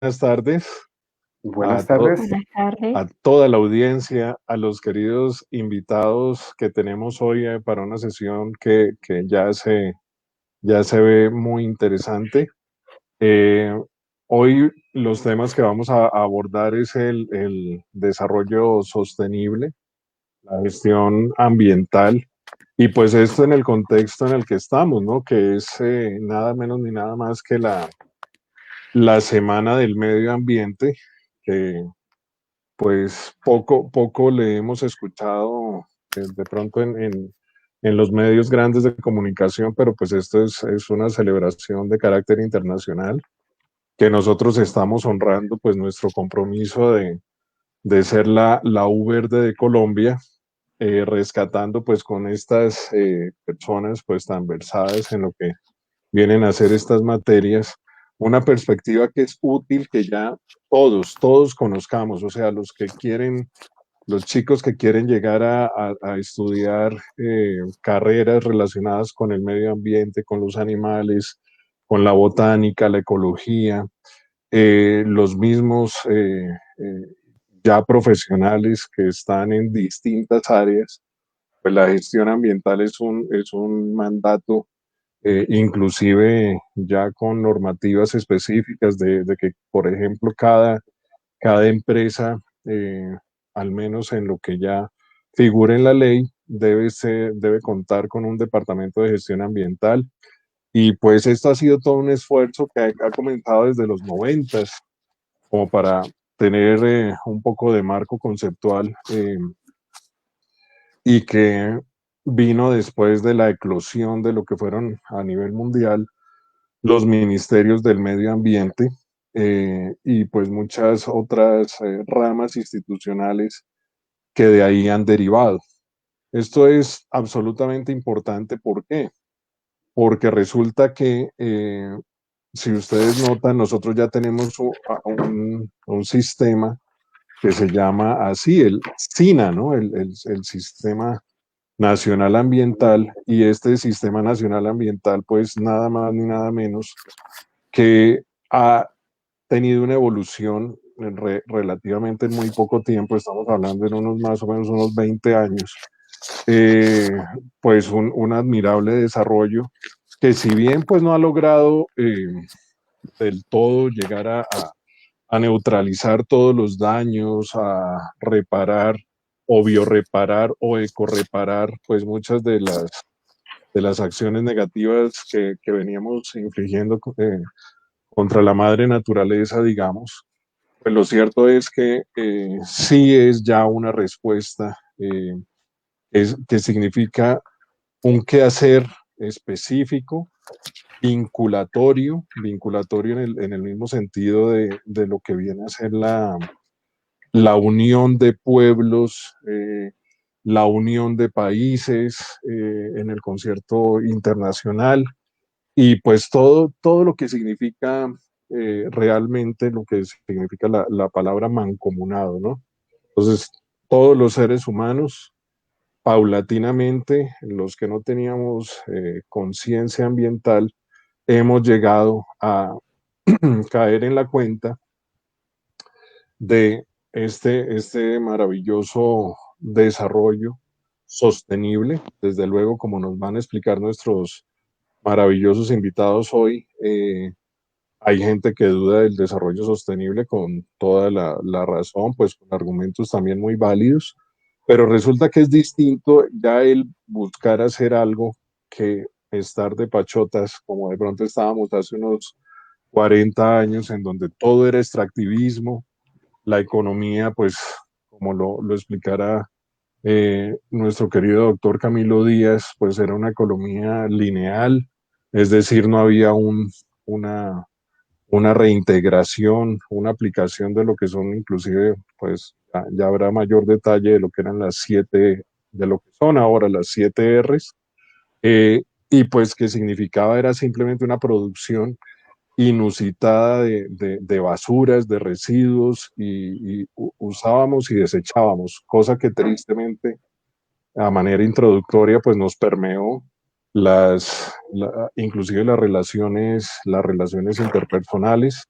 Buenas tardes a, Buenas tardes. Buenas tardes. a toda la audiencia, a los queridos invitados que tenemos hoy para una sesión que ya se ve muy interesante. Eh, Hoy los temas que vamos a abordar es el desarrollo sostenible, la gestión ambiental y pues esto en el contexto en el que estamos, ¿no? Que es nada menos ni nada más que la Semana del Medio Ambiente, que pues poco le hemos escuchado de pronto en los medios grandes de comunicación, pero pues esto es una celebración de carácter internacional que nosotros estamos honrando pues nuestro compromiso de ser la U verde de Colombia, rescatando pues con estas personas pues tan versadas en lo que vienen a hacer estas materias, una perspectiva que es útil, que ya todos conozcamos, o sea, los chicos que quieren llegar a estudiar carreras relacionadas con el medio ambiente, con los animales, con la botánica, la ecología, los mismos ya profesionales que están en distintas áreas, pues la gestión ambiental es un mandato, inclusive ya con normativas específicas de que, por ejemplo, cada empresa, al menos en lo que ya figura en la ley, debe contar con un departamento de gestión ambiental. Y pues esto ha sido todo un esfuerzo que ha comenzado desde los 90, como para tener un poco de marco conceptual, y que vino después de la eclosión de lo que fueron a nivel mundial los ministerios del medio ambiente, y pues muchas otras ramas institucionales que de ahí han derivado. Esto es absolutamente importante. ¿Por qué? Porque resulta que, si ustedes notan, nosotros ya tenemos un sistema que se llama así, el SINA, ¿no? El Sistema Nacional Ambiental, y este Sistema Nacional Ambiental, pues nada más ni nada menos que ha tenido una evolución relativamente en muy poco tiempo, estamos hablando en unos más o menos unos 20 años, eh, pues un admirable desarrollo que, si bien pues no ha logrado del todo llegar a neutralizar todos los daños, a reparar o bioreparar o ecoreparar pues muchas de las acciones negativas que veníamos infligiendo contra la madre naturaleza, digamos. Pues lo cierto es que sí es ya una respuesta, que significa un quehacer específico, vinculatorio en el mismo sentido de lo que viene a ser la unión de pueblos, la unión de países en el concierto internacional, y pues todo lo que significa realmente lo que significa la palabra mancomunado, ¿no? Entonces, todos los seres humanos, paulatinamente, los que no teníamos conciencia ambiental, hemos llegado a caer en la cuenta de este maravilloso desarrollo sostenible. Desde luego, como nos van a explicar nuestros maravillosos invitados hoy, hay gente que duda del desarrollo sostenible con toda la razón, pues con argumentos también muy válidos, pero resulta que es distinto ya el buscar hacer algo que estar de pachotas, como de pronto estábamos hace unos 40 años, en donde todo era extractivismo, la economía, pues como lo explicará nuestro querido doctor Camilo Díaz, pues era una economía lineal, es decir, no había una, una reintegración, una aplicación de lo que son, inclusive, pues ya habrá mayor detalle de lo que eran de lo que son ahora las 7 Rs, y pues que significaba era simplemente una producción inusitada de basuras, de residuos, y usábamos y desechábamos, cosa que tristemente, a manera introductoria, pues nos permeó inclusive las relaciones interpersonales,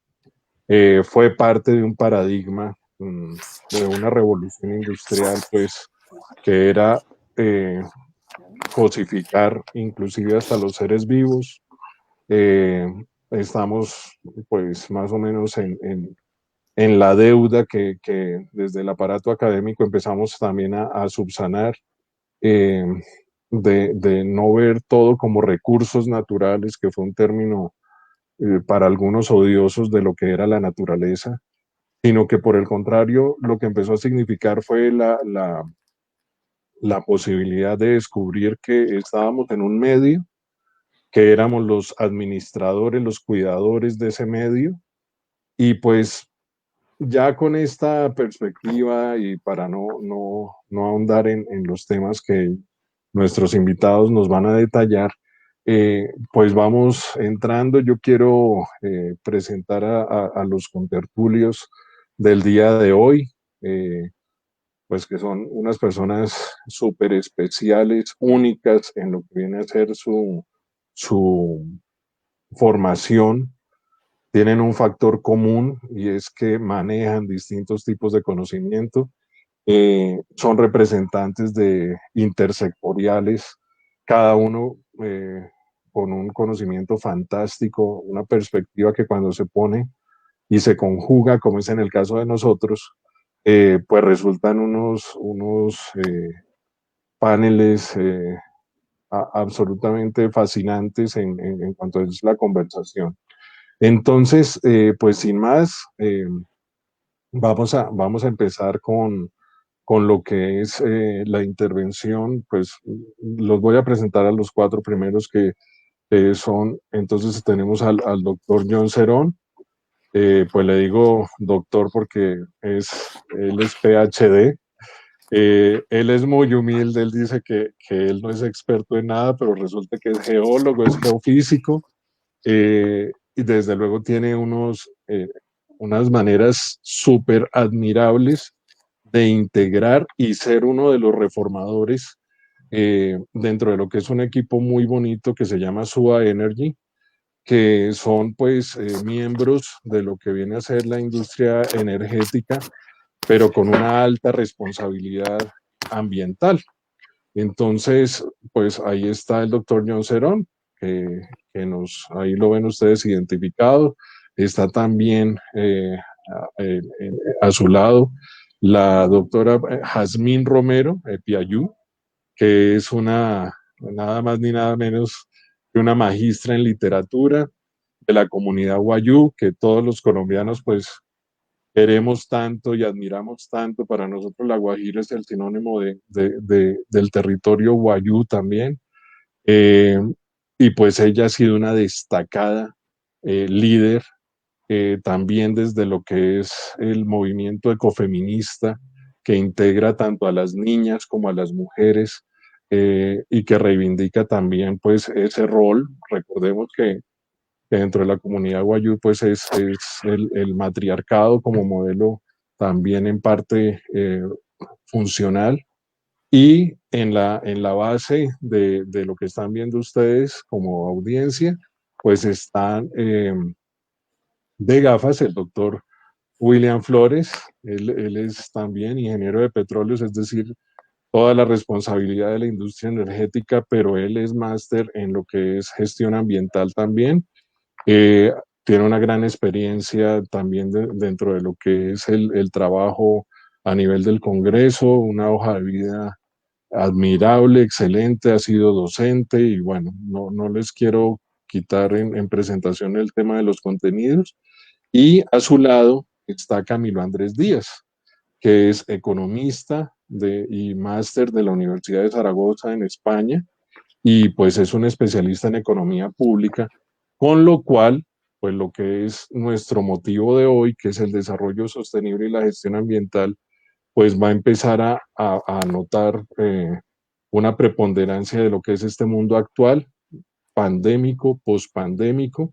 fue parte de un paradigma, de una revolución industrial, pues, que era eh, cosificar inclusive hasta los seres vivos. Eh, Estamos, pues, más o menos en la deuda que desde el aparato académico empezamos también a subsanar, eh, de no ver todo como recursos naturales, que fue un término para algunos odiosos de lo que era la naturaleza, sino que por el contrario, lo que empezó a significar fue la posibilidad de descubrir que estábamos en un medio, que éramos los administradores, los cuidadores de ese medio, y pues ya con esta perspectiva y para no ahondar en los temas que nuestros invitados nos van a detallar, pues vamos entrando. Yo quiero presentar a los contertulios del día de hoy, eh, pues que son unas personas súper especiales, únicas en lo que viene a ser su formación. Tienen un factor común y es que manejan distintos tipos de conocimiento. Son representantes de intersectoriales, cada uno con un conocimiento fantástico, una perspectiva que cuando se pone y se conjuga, como es en el caso de nosotros, pues resultan unos paneles absolutamente fascinantes en cuanto es la conversación. Entonces, pues sin más, vamos a empezar con lo que es la intervención. Pues los voy a presentar a los cuatro primeros que son, entonces tenemos al doctor John Cerón. Pues le digo doctor porque él es PhD. Él es muy humilde, él dice que él no es experto en nada, pero resulta que es geólogo, es geofísico, y desde luego tiene unas maneras súper admirables de integrar y ser uno de los reformadores dentro de lo que es un equipo muy bonito que se llama SUA Energy, que son pues miembros de lo que viene a ser la industria energética, pero con una alta responsabilidad ambiental. Entonces, pues ahí está el doctor John Cerón, ahí lo ven ustedes identificado. Está también a su lado la doctora Jazmín Romero Piayú, que es nada más ni nada menos que una magistra en literatura de la comunidad Wayú, que todos los colombianos pues queremos tanto y admiramos tanto. Para nosotros La Guajira es el sinónimo del territorio Wayú también. Eh, y pues ella ha sido una destacada líder, también desde lo que es el movimiento ecofeminista, que integra tanto a las niñas como a las mujeres, y que reivindica también pues ese rol. Recordemos que dentro de la comunidad Wayuu pues es el matriarcado como modelo también en parte funcional. Y en la base de lo que están viendo ustedes como audiencia, pues están de gafas el doctor William Flores. Él es también ingeniero de petróleos, es decir, toda la responsabilidad de la industria energética, pero él es máster en lo que es gestión ambiental también. Eh, Tiene una gran experiencia también dentro de lo que es el trabajo a nivel del Congreso, una hoja de vida admirable, excelente, ha sido docente y bueno, no les quiero quitar en presentación el tema de los contenidos. Y a su lado está Camilo Andrés Díaz, que es economista y máster de la Universidad de Zaragoza en España, y pues es un especialista en economía pública, con lo cual, pues lo que es nuestro motivo de hoy, que es el desarrollo sostenible y la gestión ambiental, pues va a empezar a notar una preponderancia de lo que es este mundo actual, pandémico, pospandémico,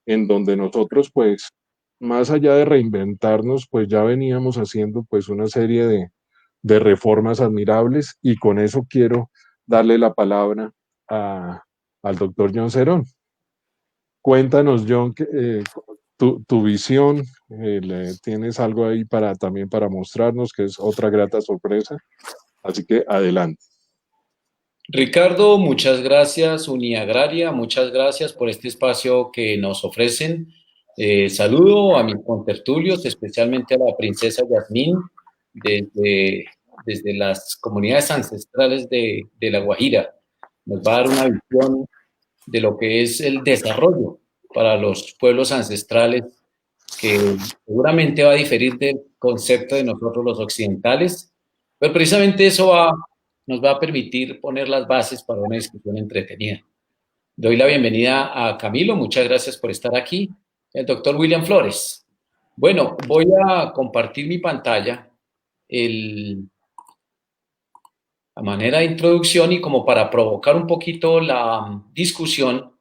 en donde nosotros, pues, más allá de reinventarnos, pues ya veníamos haciendo pues una serie de reformas admirables, y con eso quiero darle la palabra a, al doctor John Cerón. Cuéntanos, John, tu visión, tienes algo ahí también para mostrarnos, que es otra grata sorpresa. Así que adelante. Ricardo, muchas gracias, Uniagraria, muchas gracias por este espacio que nos ofrecen. Saludo a mis contertulios, especialmente a la princesa Yasmín, desde las comunidades ancestrales de La Guajira. Nos va a dar una visión de lo que es el desarrollo para los pueblos ancestrales, que seguramente va a diferir del concepto de nosotros los occidentales, pero precisamente nos va a permitir poner las bases para una discusión entretenida. Doy la bienvenida a Camilo, muchas gracias por estar aquí, el doctor William Flores. Bueno, voy a compartir mi pantalla a manera de introducción y como para provocar un poquito la discusión.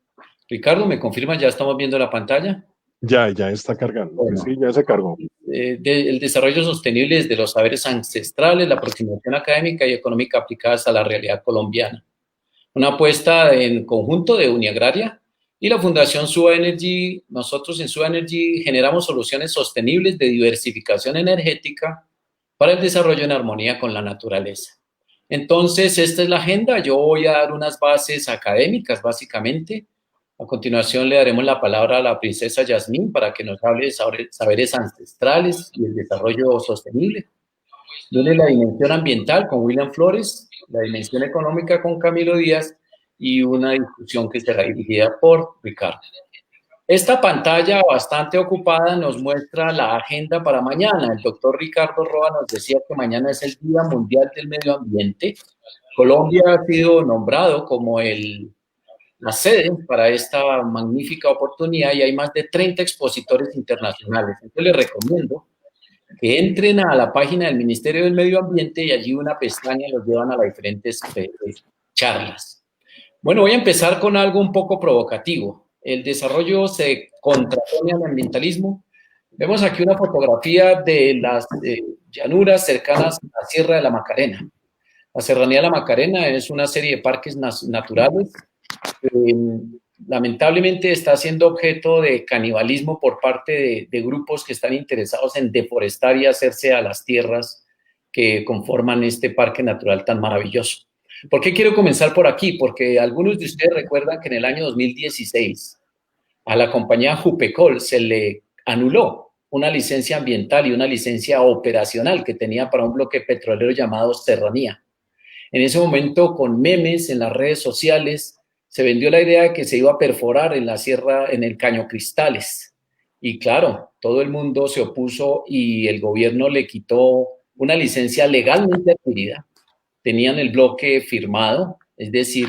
Ricardo, ¿me confirma? ¿Ya estamos viendo la pantalla? Ya está cargando. Bueno, Sí, ya se cargó. el desarrollo sostenible desde los saberes ancestrales, la aproximación académica y económica aplicadas a la realidad colombiana. Una apuesta en conjunto de Uniagraria y la Fundación Suba Energy. Nosotros en Suba Energy generamos soluciones sostenibles de diversificación energética para el desarrollo en armonía con la naturaleza. Entonces, esta es la agenda. Yo voy a dar unas bases académicas, básicamente. A continuación le daremos la palabra a la princesa Yasmín para que nos hable de saberes ancestrales y el desarrollo sostenible. Viene la dimensión ambiental con William Flores, la dimensión económica con Camilo Díaz y una discusión que será dirigida por Ricardo. Esta pantalla bastante ocupada nos muestra la agenda para mañana. El doctor Ricardo Roa nos decía que mañana es el Día Mundial del Medio Ambiente. Colombia ha sido nombrado como la sede para esta magnífica oportunidad y hay más de 30 expositores internacionales. Entonces les recomiendo que entren a la página del Ministerio del Medio Ambiente y allí una pestaña los llevan a las diferentes charlas. Bueno, voy a empezar con algo un poco provocativo. El desarrollo se contrapone al ambientalismo. Vemos aquí una fotografía de las llanuras cercanas a la Sierra de la Macarena. La Serranía de la Macarena es una serie de parques naturales. Lamentablemente está siendo objeto de canibalismo por parte de grupos que están interesados en deforestar y hacerse a las tierras que conforman este parque natural tan maravilloso. ¿Por qué quiero comenzar por aquí? Porque algunos de ustedes recuerdan que en el año 2016 a la compañía Jupecol se le anuló una licencia ambiental y una licencia operacional que tenía para un bloque petrolero llamado Serranía. En ese momento, con memes en las redes sociales, se vendió la idea de que se iba a perforar en la sierra, en el Caño Cristales. Y claro, todo el mundo se opuso y el gobierno le quitó una licencia legalmente adquirida. Tenían el bloque firmado, es decir,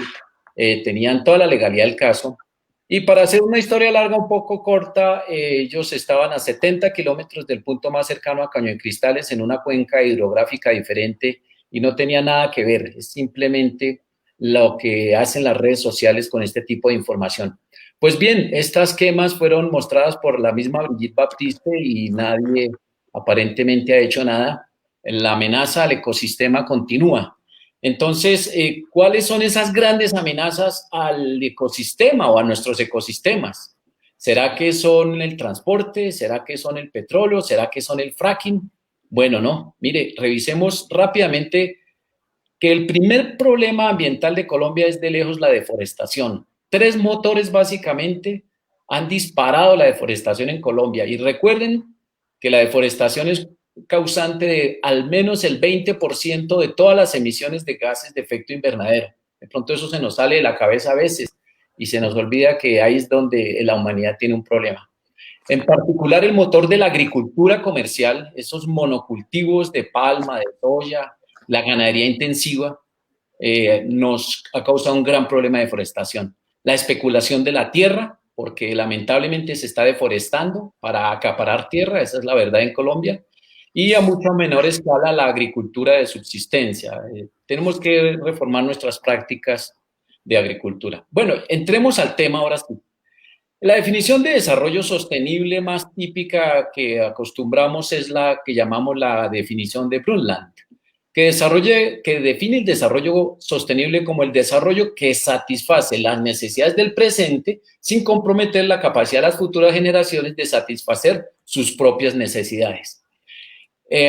tenían toda la legalidad del caso. Y para hacer una historia larga un poco corta, ellos estaban a 70 kilómetros del punto más cercano a Caño de Cristales en una cuenca hidrográfica diferente y no tenía nada que ver, es simplemente lo que hacen las redes sociales con este tipo de información. Pues bien, estas quemas fueron mostradas por la misma Brigitte Baptiste y nadie aparentemente ha hecho nada. La amenaza al ecosistema continúa. Entonces, ¿cuáles son esas grandes amenazas al ecosistema o a nuestros ecosistemas? ¿Será que son el transporte? ¿Será que son el petróleo? ¿Será que son el fracking? Bueno, no. Mire, revisemos rápidamente que el primer problema ambiental de Colombia es de lejos la deforestación. 3 motores básicamente han disparado la deforestación en Colombia. Y recuerden que la deforestación es causante de al menos el 20% de todas las emisiones de gases de efecto invernadero. De pronto eso se nos sale de la cabeza a veces y se nos olvida que ahí es donde la humanidad tiene un problema. En particular el motor de la agricultura comercial, esos monocultivos de palma, de soya, la ganadería intensiva, nos ha causado un gran problema de deforestación. La especulación de la tierra, porque lamentablemente se está deforestando para acaparar tierra, esa es la verdad en Colombia, y a mucha menor escala la agricultura de subsistencia. Tenemos que reformar nuestras prácticas de agricultura. Bueno, entremos al tema ahora sí. La definición de desarrollo sostenible más típica que acostumbramos es la que llamamos la definición de Brundtland. que define el desarrollo sostenible como el desarrollo que satisface las necesidades del presente sin comprometer la capacidad de las futuras generaciones de satisfacer sus propias necesidades.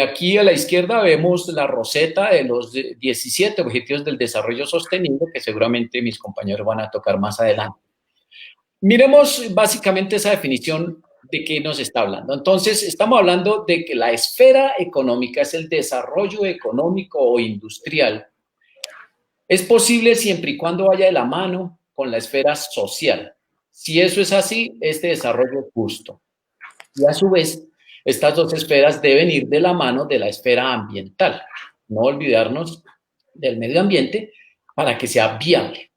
Aquí a la izquierda vemos la roseta de los 17 Objetivos del Desarrollo Sostenible, que seguramente mis compañeros van a tocar más adelante. Miremos básicamente esa definición de qué nos está hablando. Entonces, estamos hablando de que la esfera económica es el desarrollo económico o industrial. Es posible siempre y cuando vaya de la mano con la esfera social. Si eso es así, este desarrollo es justo. Y a su vez, estas dos esferas deben ir de la mano de la esfera ambiental. No olvidarnos del medio ambiente para que sea viable.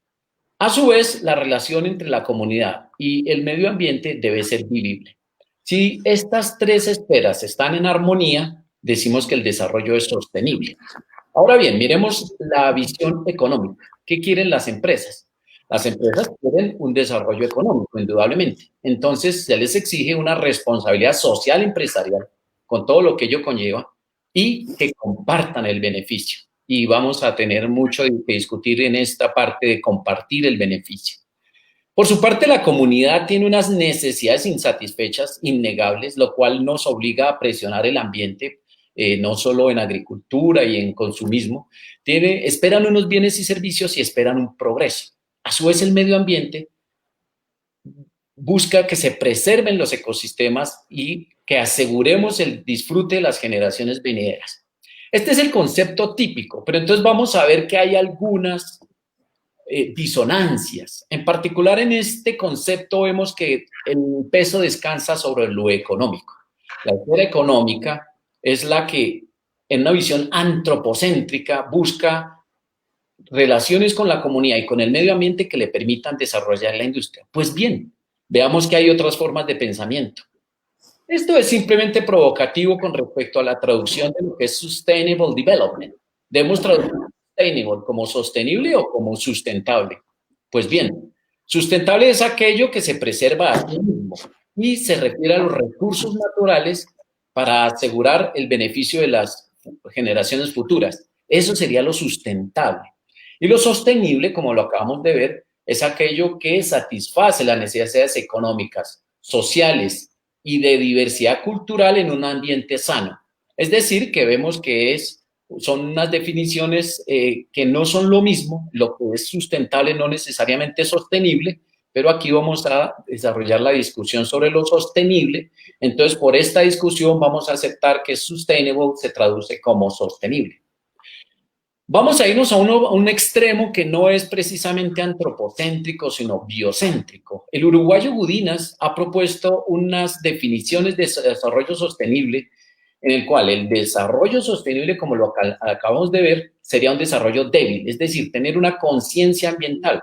A su vez, la relación entre la comunidad y el medio ambiente debe ser vivible. Si estas tres esferas están en armonía, decimos que el desarrollo es sostenible. Ahora bien, miremos la visión económica. ¿Qué quieren las empresas? Las empresas quieren un desarrollo económico, indudablemente. Entonces, se les exige una responsabilidad social empresarial con todo lo que ello conlleva y que compartan el beneficio. Y vamos a tener mucho que discutir en esta parte de compartir el beneficio. Por su parte, la comunidad tiene unas necesidades insatisfechas, innegables, lo cual nos obliga a presionar el ambiente, no solo en agricultura y en consumismo. Esperan unos bienes y servicios y esperan un progreso. A su vez, el medio ambiente busca que se preserven los ecosistemas y que aseguremos el disfrute de las generaciones venideras. Este es el concepto típico, pero entonces vamos a ver que hay algunas disonancias. En particular, en este concepto vemos que el peso descansa sobre lo económico. La esfera económica es la que, en una visión antropocéntrica, busca relaciones con la comunidad y con el medio ambiente que le permitan desarrollar la industria. Pues bien, veamos que hay otras formas de pensamiento. Esto es simplemente provocativo con respecto a la traducción de lo que es Sustainable Development. Debemos traducir sustainable como sostenible o como sustentable. Pues bien, sustentable es aquello que se preserva a sí mismo y se refiere a los recursos naturales para asegurar el beneficio de las generaciones futuras. Eso sería lo sustentable. Y lo sostenible, como lo acabamos de ver, es aquello que satisface las necesidades económicas, sociales y de diversidad cultural en un ambiente sano. Es decir, que vemos que son unas definiciones que no son lo mismo. Lo que es sustentable no necesariamente es sostenible, pero aquí vamos a desarrollar la discusión sobre lo sostenible. Entonces, por esta discusión vamos a aceptar que sustainable se traduce como sostenible. Vamos a irnos a un extremo que no es precisamente antropocéntrico, sino biocéntrico. El uruguayo Gudinas ha propuesto unas definiciones de desarrollo sostenible en el cual el desarrollo sostenible, como lo acabamos de ver, sería un desarrollo débil, es decir, tener una conciencia ambiental.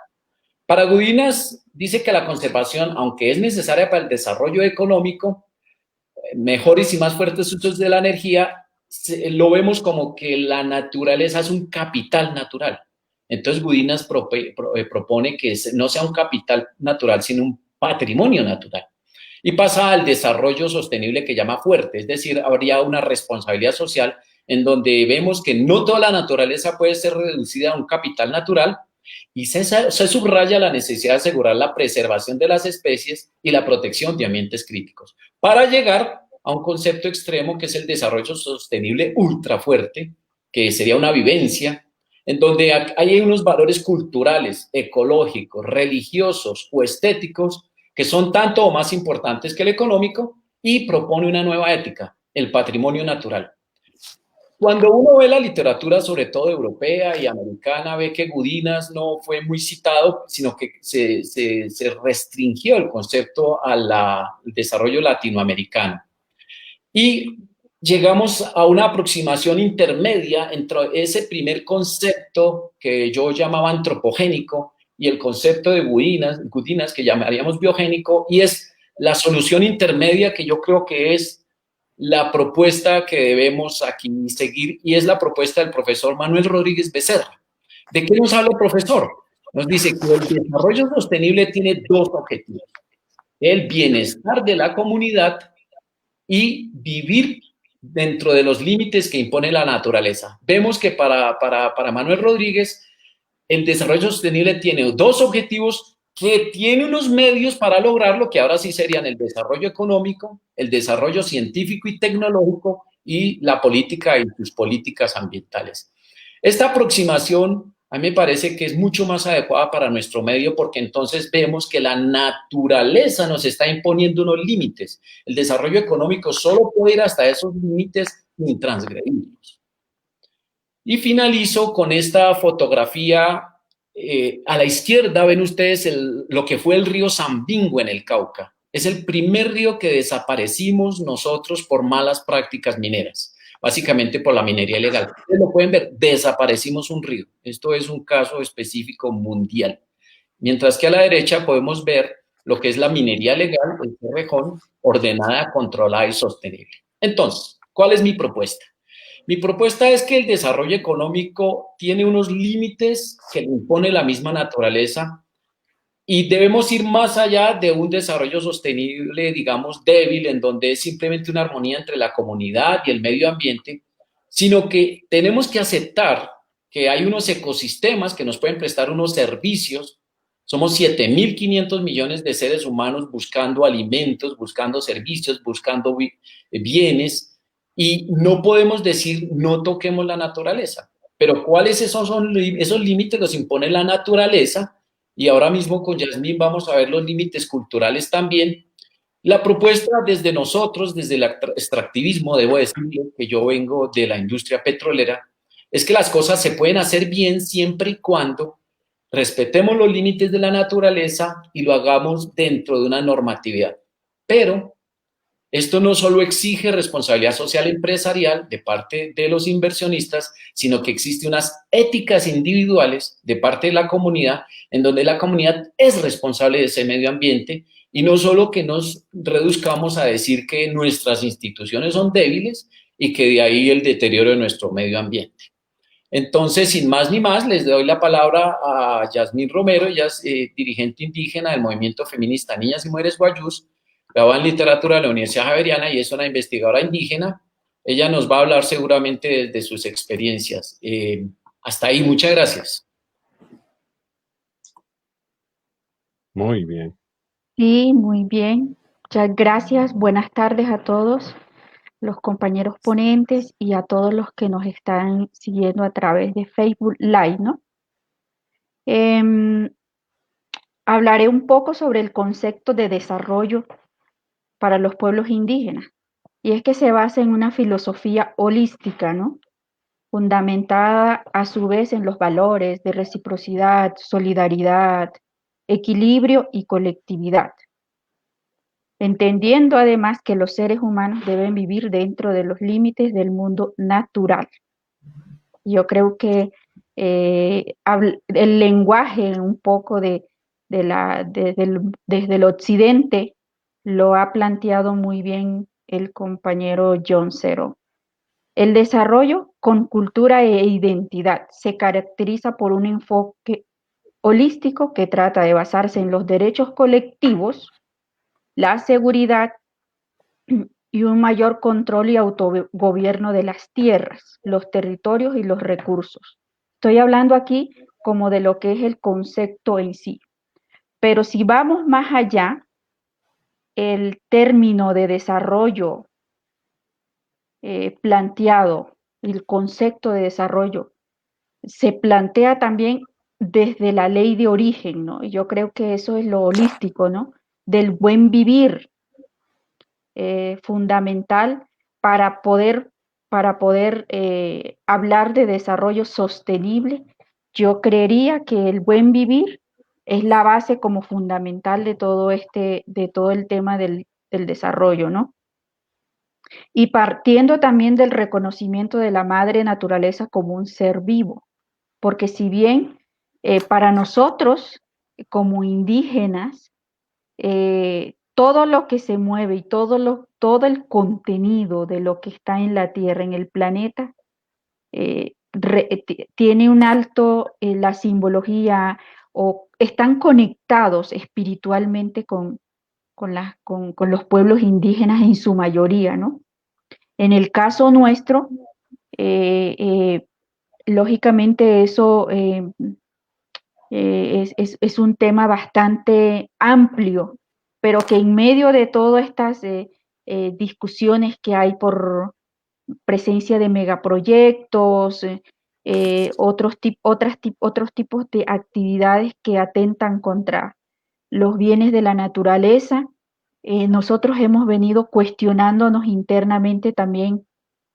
Para Gudinas dice que la conservación, aunque es necesaria para el desarrollo económico, mejores y más fuertes usos de la energía, lo vemos como que la naturaleza es un capital natural. Entonces Gudinas propone que no sea un capital natural, sino un patrimonio natural. Y pasa al desarrollo sostenible que llama fuerte, es decir, habría una responsabilidad social en donde vemos que no toda la naturaleza puede ser reducida a un capital natural y se subraya la necesidad de asegurar la preservación de las especies y la protección de ambientes críticos, para llegar a un concepto extremo que es el desarrollo sostenible ultra fuerte, que sería una vivencia, en donde hay unos valores culturales, ecológicos, religiosos o estéticos que son tanto o más importantes que el económico y propone una nueva ética, el patrimonio natural. Cuando uno ve la literatura, sobre todo europea y americana, ve que Gudinas no fue muy citado, sino que se restringió el concepto al desarrollo latinoamericano. Y llegamos a una aproximación intermedia entre ese primer concepto que yo llamaba antropogénico y el concepto de Gudinas que llamaríamos biogénico, y es la solución intermedia que yo creo que es la propuesta que debemos aquí seguir, y es la propuesta del profesor Manuel Rodríguez Becerra. ¿De qué nos habla el profesor? Nos dice que el desarrollo sostenible tiene dos objetivos: el bienestar de la comunidad y vivir dentro de los límites que impone la naturaleza. Vemos que para Manuel Rodríguez, el desarrollo sostenible tiene dos objetivos que tiene unos medios para lograrlo, que ahora sí serían el desarrollo económico, el desarrollo científico y tecnológico y la política y sus políticas ambientales. Esta aproximación a mí me parece que es mucho más adecuada para nuestro medio porque entonces vemos que la naturaleza nos está imponiendo unos límites. El desarrollo económico solo puede ir hasta esos límites intransgredibles. Y finalizo con esta fotografía. A la izquierda ven ustedes lo que fue el río Sambingo en el Cauca. Es el primer río que desaparecimos nosotros por malas prácticas mineras, básicamente por la minería ilegal. Ustedes lo pueden ver, desaparecimos un río. Esto es un caso específico mundial. Mientras que a la derecha podemos ver lo que es la minería legal, el Cerrejón, ordenada, controlada y sostenible. Entonces, ¿cuál es mi propuesta? Mi propuesta es que el desarrollo económico tiene unos límites que le impone la misma naturaleza y debemos ir más allá de un desarrollo sostenible, digamos, débil, en donde es simplemente una armonía entre la comunidad y el medio ambiente, sino que tenemos que aceptar que hay unos ecosistemas que nos pueden prestar unos servicios. Somos 7.500 millones de seres humanos buscando alimentos, buscando servicios, buscando bienes, y no podemos decir no toquemos la naturaleza. Pero ¿cuáles esos límites? Los impone la naturaleza, y ahora mismo con Yasmín vamos a ver los límites culturales también. La propuesta desde nosotros, desde el extractivismo, debo decirle que yo vengo de la industria petrolera, es que las cosas se pueden hacer bien siempre y cuando respetemos los límites de la naturaleza y lo hagamos dentro de una normatividad. Pero esto no solo exige responsabilidad social empresarial de parte de los inversionistas, sino que existe unas éticas individuales de parte de la comunidad, en donde la comunidad es responsable de ese medio ambiente, y no solo que nos reduzcamos a decir que nuestras instituciones son débiles y que de ahí el deterioro de nuestro medio ambiente. Entonces, sin más ni más, les doy la palabra a Yasmín Romero. Ella es dirigente indígena del movimiento feminista Niñas y Mujeres Guayús, graduada en literatura de la Universidad Javeriana y es una investigadora indígena. Ella nos va a hablar seguramente de sus experiencias. Hasta ahí, muchas gracias. Muy bien. Sí, muy bien. Muchas gracias. Buenas tardes a todos los compañeros ponentes y a todos los que nos están siguiendo a través de Facebook Live, ¿no? Hablaré un poco sobre el concepto de desarrollo para los pueblos indígenas. Y es que se basa en una filosofía holística, ¿no? Fundamentada a su vez en los valores de reciprocidad, solidaridad, equilibrio y colectividad, entendiendo además que los seres humanos deben vivir dentro de los límites del mundo natural. Yo creo que el lenguaje un poco desde el occidente lo ha planteado muy bien el compañero John Zero. El desarrollo con cultura e identidad se caracteriza por un enfoque holístico que trata de basarse en los derechos colectivos, la seguridad y un mayor control y autogobierno de las tierras, los territorios y los recursos. Estoy hablando aquí como de lo que es el concepto en sí. Pero si vamos más allá, el término de desarrollo planteado, el concepto de desarrollo, se plantea también desde la ley de origen, ¿no? Y yo creo que eso es lo holístico, ¿no? Del buen vivir, fundamental para poder hablar de desarrollo sostenible. Yo creería que el buen vivir es la base como fundamental de todo el tema del desarrollo, ¿no? Y partiendo también del reconocimiento de la madre naturaleza como un ser vivo, porque si bien para nosotros como indígenas, todo lo que se mueve y todo el contenido de lo que está en la Tierra, en el planeta, tiene un alto, la simbología, o están conectados espiritualmente con los pueblos indígenas en su mayoría, ¿no? En el caso nuestro, lógicamente eso es un tema bastante amplio, pero que en medio de todas estas discusiones que hay por presencia de megaproyectos, otros tipos de actividades que atentan contra los bienes de la naturaleza, nosotros hemos venido cuestionándonos internamente también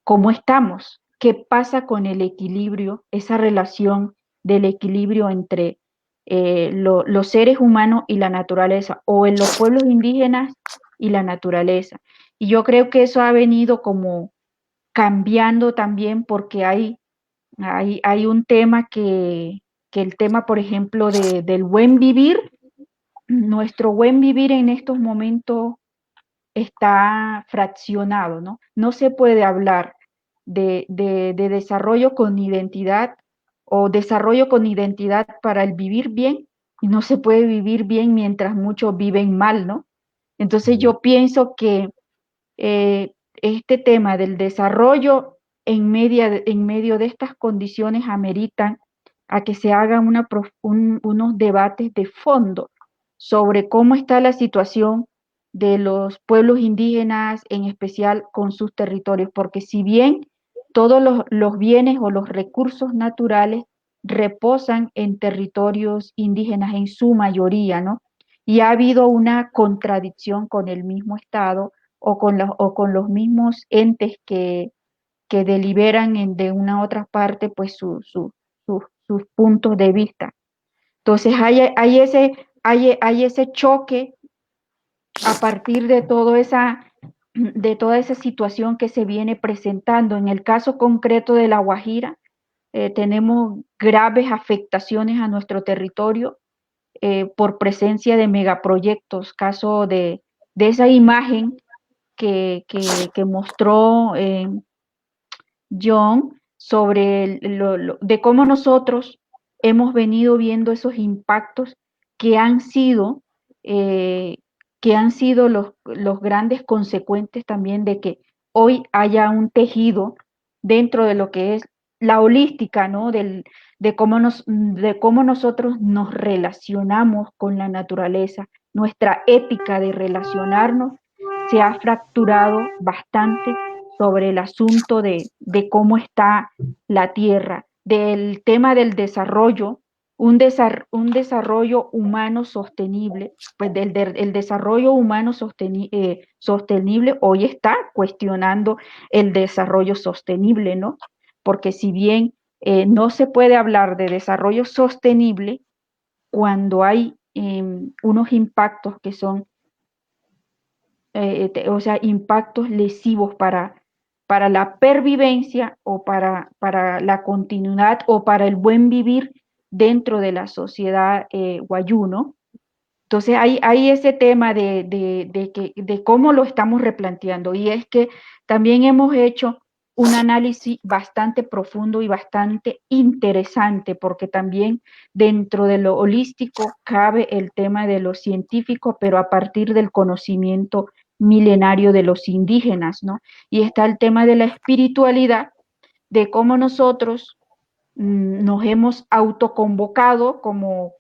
cómo estamos, qué pasa con el equilibrio, esa relación del equilibrio entre los seres humanos y la naturaleza, o en los pueblos indígenas y la naturaleza. Y yo creo que eso ha venido como cambiando también porque hay un tema que el tema, por ejemplo, del buen vivir, nuestro buen vivir en estos momentos está fraccionado, ¿no? No se puede hablar de desarrollo con identidad o desarrollo con identidad para el vivir bien y no se puede vivir bien mientras muchos viven mal, ¿no? Entonces yo pienso que este tema del desarrollo en medio de estas condiciones ameritan a que se hagan unos debates de fondo sobre cómo está la situación de los pueblos indígenas, en especial con sus territorios, porque si bien todos los bienes o los recursos naturales reposan en territorios indígenas en su mayoría, ¿no? Y ha habido una contradicción con el mismo Estado o con los mismos entes que deliberan de una otra parte pues sus puntos de vista. Entonces hay ese choque a partir de toda esa situación que se viene presentando. En el caso concreto de La Guajira, tenemos graves afectaciones a nuestro territorio por presencia de megaproyectos, caso de esa imagen que mostró John sobre de cómo nosotros hemos venido viendo esos impactos que han sido, eh, los grandes consecuentes también de que hoy haya un tejido dentro de lo que es la holística, ¿no? De cómo nosotros nos relacionamos con la naturaleza, nuestra ética de relacionarnos se ha fracturado bastante sobre el asunto de cómo está la tierra, del tema del desarrollo, un desarrollo humano sostenible, pues el desarrollo humano sostenible hoy está cuestionando el desarrollo sostenible, ¿no? Porque si bien no se puede hablar de desarrollo sostenible cuando hay unos impactos que son o sea, impactos lesivos para la pervivencia o para la continuidad o para el buen vivir dentro de la sociedad guayú. Entonces hay ese tema de cómo lo estamos replanteando y es que también hemos hecho un análisis bastante profundo y bastante interesante porque también dentro de lo holístico cabe el tema de lo científico, pero a partir del conocimiento milenario de los indígenas, ¿no? Y está el tema de la espiritualidad, de cómo nosotros nos hemos autoconvocado como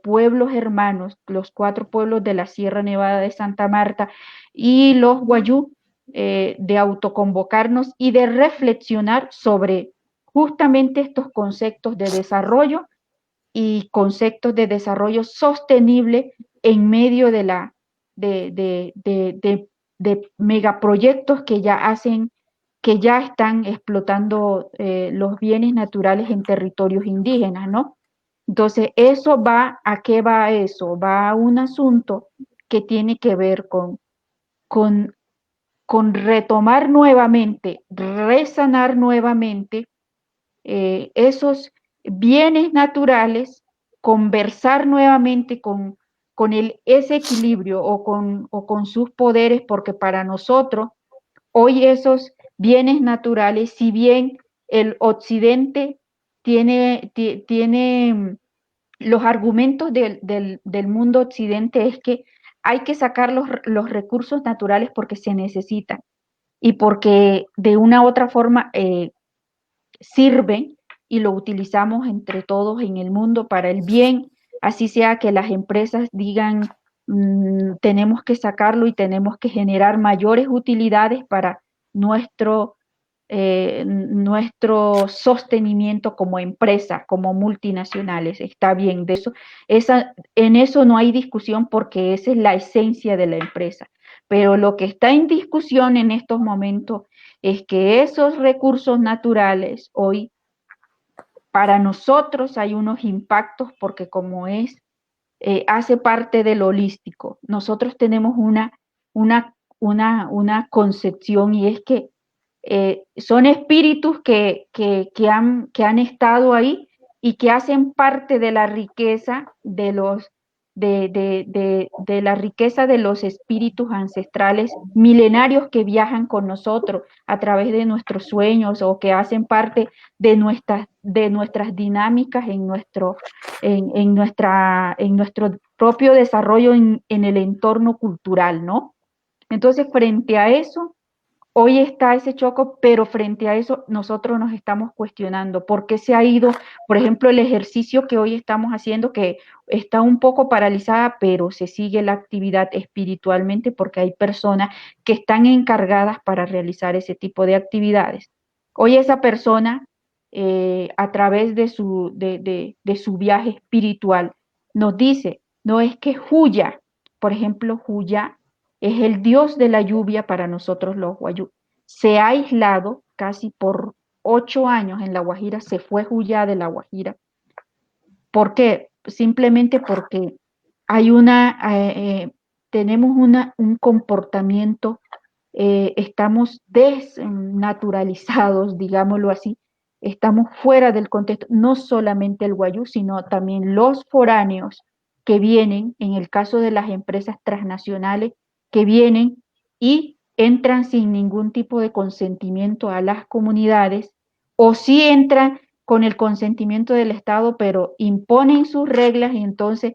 pueblos hermanos, los 4 pueblos de la Sierra Nevada de Santa Marta y los Guayú, de autoconvocarnos y de reflexionar sobre justamente estos conceptos de desarrollo y conceptos de desarrollo sostenible en medio de megaproyectos que ya están explotando los bienes naturales en territorios indígenas, ¿no? Entonces, ¿a qué va eso? Va a un asunto que tiene que ver con, con retomar nuevamente, resanar nuevamente esos bienes naturales, conversar nuevamente con ese equilibrio o con sus poderes, porque para nosotros hoy esos bienes naturales, si bien el occidente tiene los argumentos del mundo occidente es que hay que sacar los recursos naturales porque se necesitan, y porque de una u otra forma sirven y lo utilizamos entre todos en el mundo para el bien, así sea que las empresas digan tenemos que sacarlo y tenemos que generar mayores utilidades para nuestro nuestro sostenimiento como empresa, como multinacionales. Está bien, en eso no hay discusión porque esa es la esencia de la empresa. Pero lo que está en discusión en estos momentos es que esos recursos naturales hoy para nosotros hay unos impactos porque como hace parte del holístico, nosotros tenemos una concepción y es que son espíritus que han estado ahí y que hacen parte de la riqueza de la riqueza de los espíritus ancestrales milenarios que viajan con nosotros a través de nuestros sueños o que hacen parte de nuestras dinámicas en nuestro propio desarrollo en el entorno cultural, ¿no? Entonces, frente a eso, hoy está ese choco, pero frente a eso nosotros nos estamos cuestionando por qué se ha ido, por ejemplo, el ejercicio que hoy estamos haciendo, que está un poco paralizada, pero se sigue la actividad espiritualmente porque hay personas que están encargadas para realizar ese tipo de actividades. Hoy esa persona, a través de su viaje espiritual, nos dice, no es que Huya, por ejemplo, Huya es el dios de la lluvia para nosotros los guayú. Se ha aislado casi por 8 años en La Guajira, se fue Huyá de La Guajira. ¿Por qué? Simplemente porque hay tenemos un comportamiento, estamos desnaturalizados, digámoslo así, estamos fuera del contexto, no solamente el guayú, sino también los foráneos que vienen, en el caso de las empresas transnacionales, que vienen y entran sin ningún tipo de consentimiento a las comunidades, o sí entran con el consentimiento del Estado, pero imponen sus reglas y entonces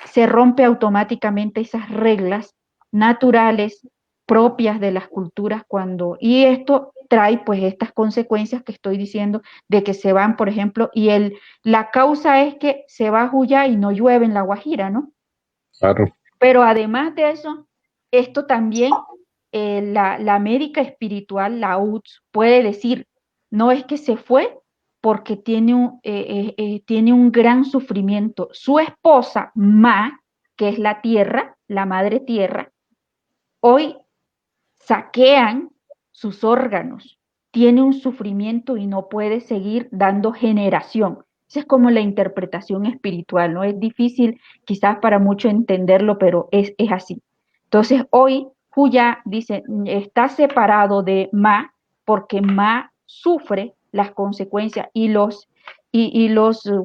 se rompe automáticamente esas reglas naturales propias de las culturas y esto trae pues estas consecuencias que estoy diciendo de que se van, por ejemplo, la causa es que se va a Juyá y no llueve en La Guajira, ¿no? Claro. Pero además de eso, esto también, la médica espiritual, la UTS, puede decir, no es que se fue porque tiene un gran sufrimiento. Su esposa, Ma, que es la tierra, la madre tierra, hoy saquean sus órganos, tiene un sufrimiento y no puede seguir dando generación. Esa es como la interpretación espiritual, ¿no? Es difícil quizás para muchos entenderlo, pero es así. Entonces hoy Huya dice, está separado de Ma porque Ma sufre las consecuencias y los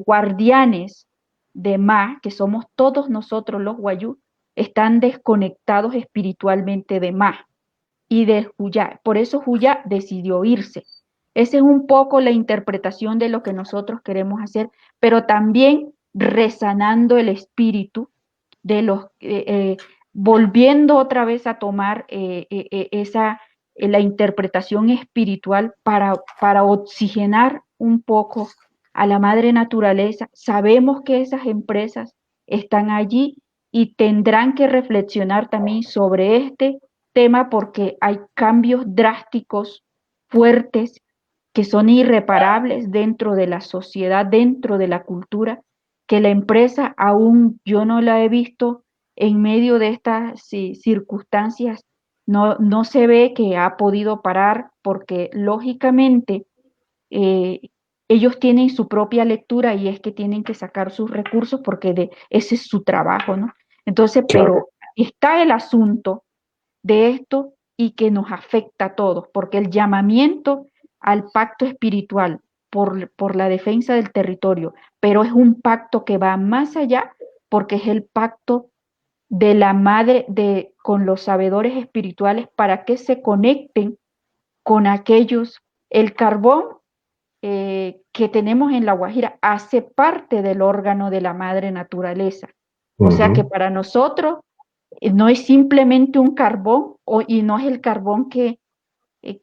guardianes de Ma, que somos todos nosotros los Wayú, están desconectados espiritualmente de Ma y de Huyá. Por eso Huyá decidió irse. Esa es un poco la interpretación de lo que nosotros queremos hacer, pero también resanando el espíritu de volviendo otra vez a tomar la interpretación espiritual para oxigenar un poco a la madre naturaleza. Sabemos que esas empresas están allí y tendrán que reflexionar también sobre este tema porque hay cambios drásticos, fuertes, que son irreparables dentro de la sociedad, dentro de la cultura, que la empresa aún yo no la he visto en medio de estas circunstancias, no se ve que ha podido parar porque lógicamente eh, ellos tienen su propia lectura y es que tienen que sacar sus recursos porque ese es su trabajo, ¿no? Entonces, Claro. pero está el asunto de esto y que nos afecta a todos, porque el llamamiento al pacto espiritual por la defensa del territorio, pero es un pacto que va más allá porque es el pacto de la madre con los sabedores espirituales para que se conecten con aquellos. El carbón que tenemos en La Guajira hace parte del órgano de la madre naturaleza. O sea que para nosotros no es simplemente un carbón y no es el carbón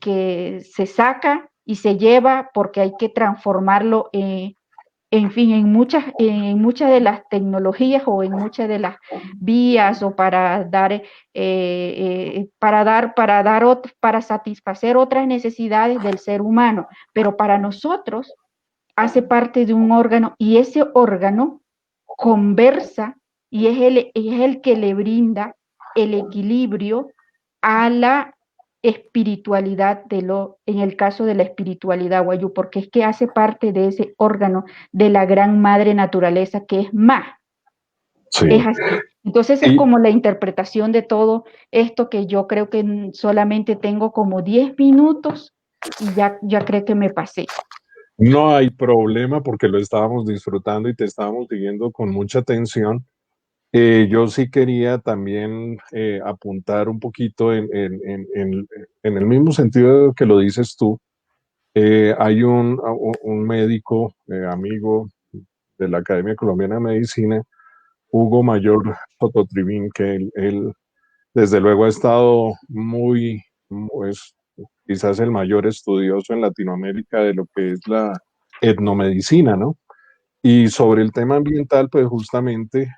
que se saca y se lleva porque hay que transformarlo en fin, en muchas de las tecnologías o en muchas de las vías o para satisfacer otras necesidades del ser humano, pero para nosotros hace parte de un órgano y ese órgano conversa y es el que le brinda el equilibrio a la espiritualidad en el caso de la espiritualidad guayú, porque es que hace parte de ese órgano de la gran madre naturaleza que es Ma. Sí. Es así. Entonces es como la interpretación de todo esto que yo creo que solamente tengo como 10 minutos y ya creo que me pasé. No hay problema porque lo estábamos disfrutando y te estábamos siguiendo con mucha atención. Yo sí quería también apuntar un poquito en el mismo sentido que lo dices tú. Hay un médico, amigo de la Academia Colombiana de Medicina, Hugo Mayor Sototribín, que él desde luego ha estado pues, quizás el mayor estudioso en Latinoamérica de lo que es la etnomedicina, ¿no? Y sobre el tema ambiental, pues justamente,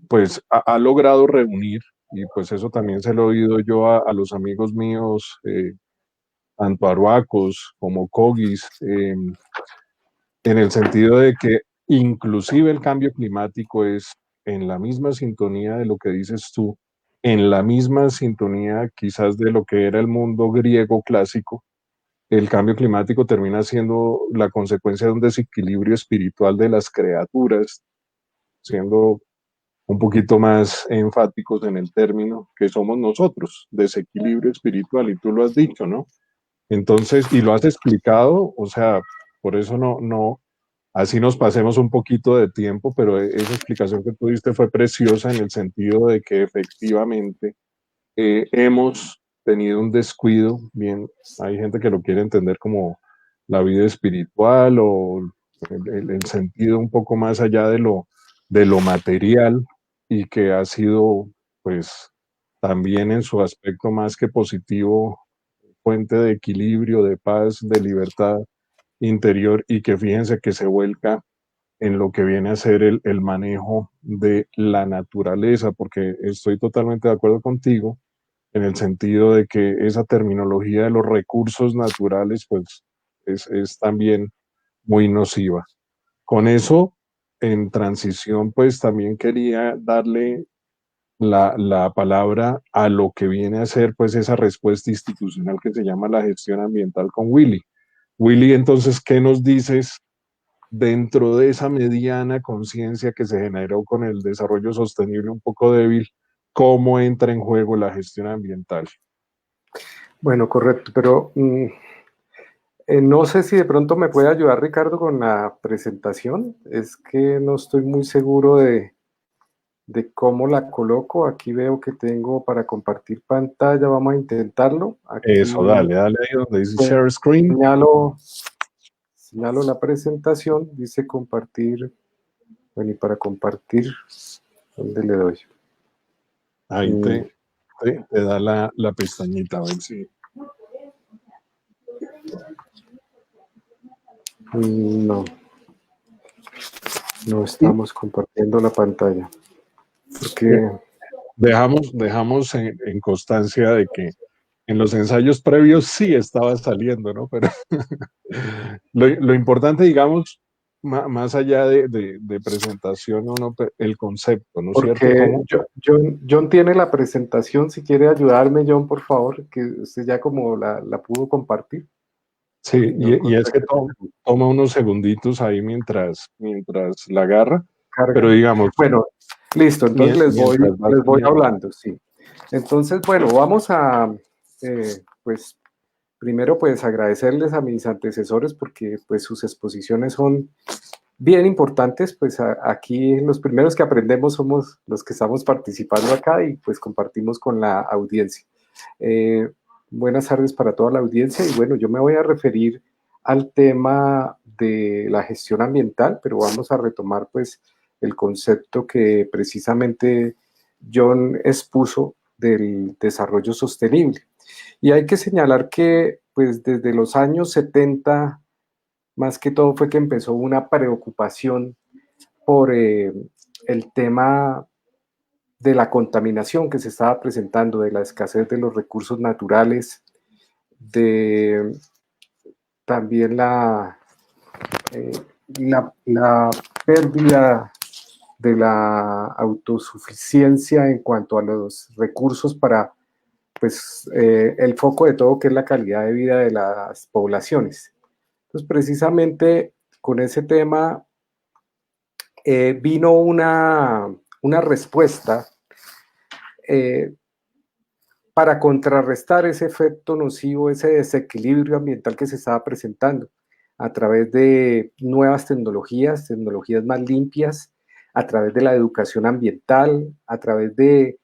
pues ha logrado reunir, y pues eso también se lo he oído yo a los amigos míos, tanto arhuacos como cogis, en el sentido de que inclusive el cambio climático es en la misma sintonía de lo que dices tú, en la misma sintonía quizás de lo que era el mundo griego clásico. El cambio climático termina siendo la consecuencia de un desequilibrio espiritual de las criaturas, siendo un poquito más enfáticos en el término que somos nosotros, desequilibrio espiritual, y tú lo has dicho, ¿no? Entonces, y lo has explicado, o sea, por eso no, así nos pasemos un poquito de tiempo, pero esa explicación que tú diste fue preciosa en el sentido de que efectivamente hemos tenido un descuido, bien, hay gente que lo quiere entender como la vida espiritual o el sentido un poco más allá de lo material y que ha sido, pues, también en su aspecto más que positivo, fuente de equilibrio, de paz, de libertad interior y que fíjense que se vuelca en lo que viene a ser el manejo de la naturaleza, porque estoy totalmente de acuerdo contigo en el sentido de que esa terminología de los recursos naturales, pues es también muy nociva. Con eso, en transición, pues también quería darle la palabra a lo que viene a ser pues esa respuesta institucional que se llama la gestión ambiental con Willy. Willy, entonces, ¿qué nos dices dentro de esa mediana conciencia que se generó con el desarrollo sostenible un poco débil? ¿Cómo entra en juego la gestión ambiental? Bueno, correcto, pero no sé si de pronto me puede ayudar Ricardo con la presentación. Es que no estoy muy seguro de cómo la coloco. Aquí veo que tengo para compartir pantalla. Vamos a intentarlo. Eso, Aquí dale ahí donde dice share screen. Señalo la presentación, dice compartir. Bueno, y para compartir, ¿dónde le doy? Ahí te da la pestañita, a ver si. No estamos compartiendo la pantalla. Porque Dejamos en constancia de que en los ensayos previos sí estaba saliendo, ¿no? Pero lo importante, digamos, más allá de presentación, el concepto, ¿no es cierto? porque John tiene la presentación. Si quiere ayudarme, John, por favor, que usted ya como la pudo compartir. Sí, No y es que toma unos segunditos ahí mientras la agarra, carga. pero digamos. Bueno, listo, entonces les voy hablando, sí. Entonces, bueno, vamos a, pues, primero, pues, agradecerles a mis antecesores porque, pues, sus exposiciones son bien importantes. Pues, aquí los primeros que aprendemos somos los que estamos participando acá y, pues, compartimos con la audiencia. Buenas tardes para toda la audiencia y, bueno, yo me voy a referir al tema de la gestión ambiental, pero vamos a retomar, pues, el concepto que precisamente John expuso del desarrollo sostenible. Y hay que señalar que pues desde los años 70, más que todo fue que empezó una preocupación por el tema de la contaminación que se estaba presentando, de la escasez de los recursos naturales, de también la pérdida de la autosuficiencia en cuanto a los recursos para pues, el foco de todo, que es la calidad de vida de las poblaciones. Entonces, precisamente con ese tema vino una respuesta para contrarrestar ese efecto nocivo, ese desequilibrio ambiental que se estaba presentando a través de nuevas tecnologías más limpias, a través de la educación ambiental, a través de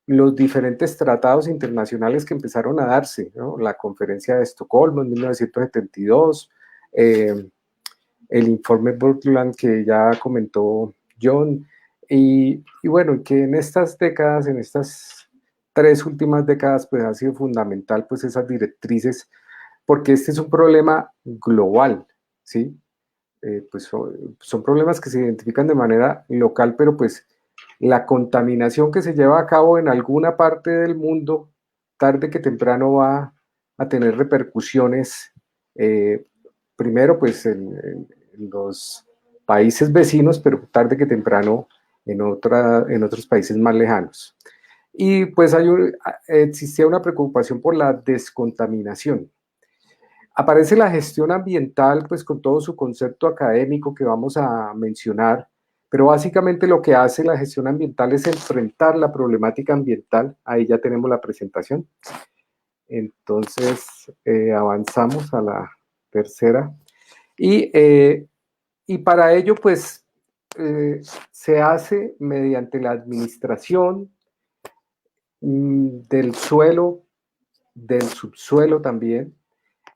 los diferentes tratados internacionales que empezaron a darse, ¿no? La Conferencia de Estocolmo en 1972, el informe Brundtland que ya comentó John, y bueno, que en estas décadas, en estas 3 últimas décadas, pues ha sido fundamental pues esas directrices, porque este es un problema global, ¿sí? Pues son problemas que se identifican de manera local, pero pues la contaminación que se lleva a cabo en alguna parte del mundo, tarde que temprano va a tener repercusiones, primero pues en los países vecinos, pero tarde que temprano en otros países más lejanos. Y pues existía una preocupación por la descontaminación. Aparece la gestión ambiental, pues con todo su concepto académico que vamos a mencionar, pero básicamente lo que hace la gestión ambiental es enfrentar la problemática ambiental. Ahí ya tenemos la presentación. Entonces, avanzamos a la tercera. Y para ello, pues, se hace mediante la administración del suelo, del subsuelo también,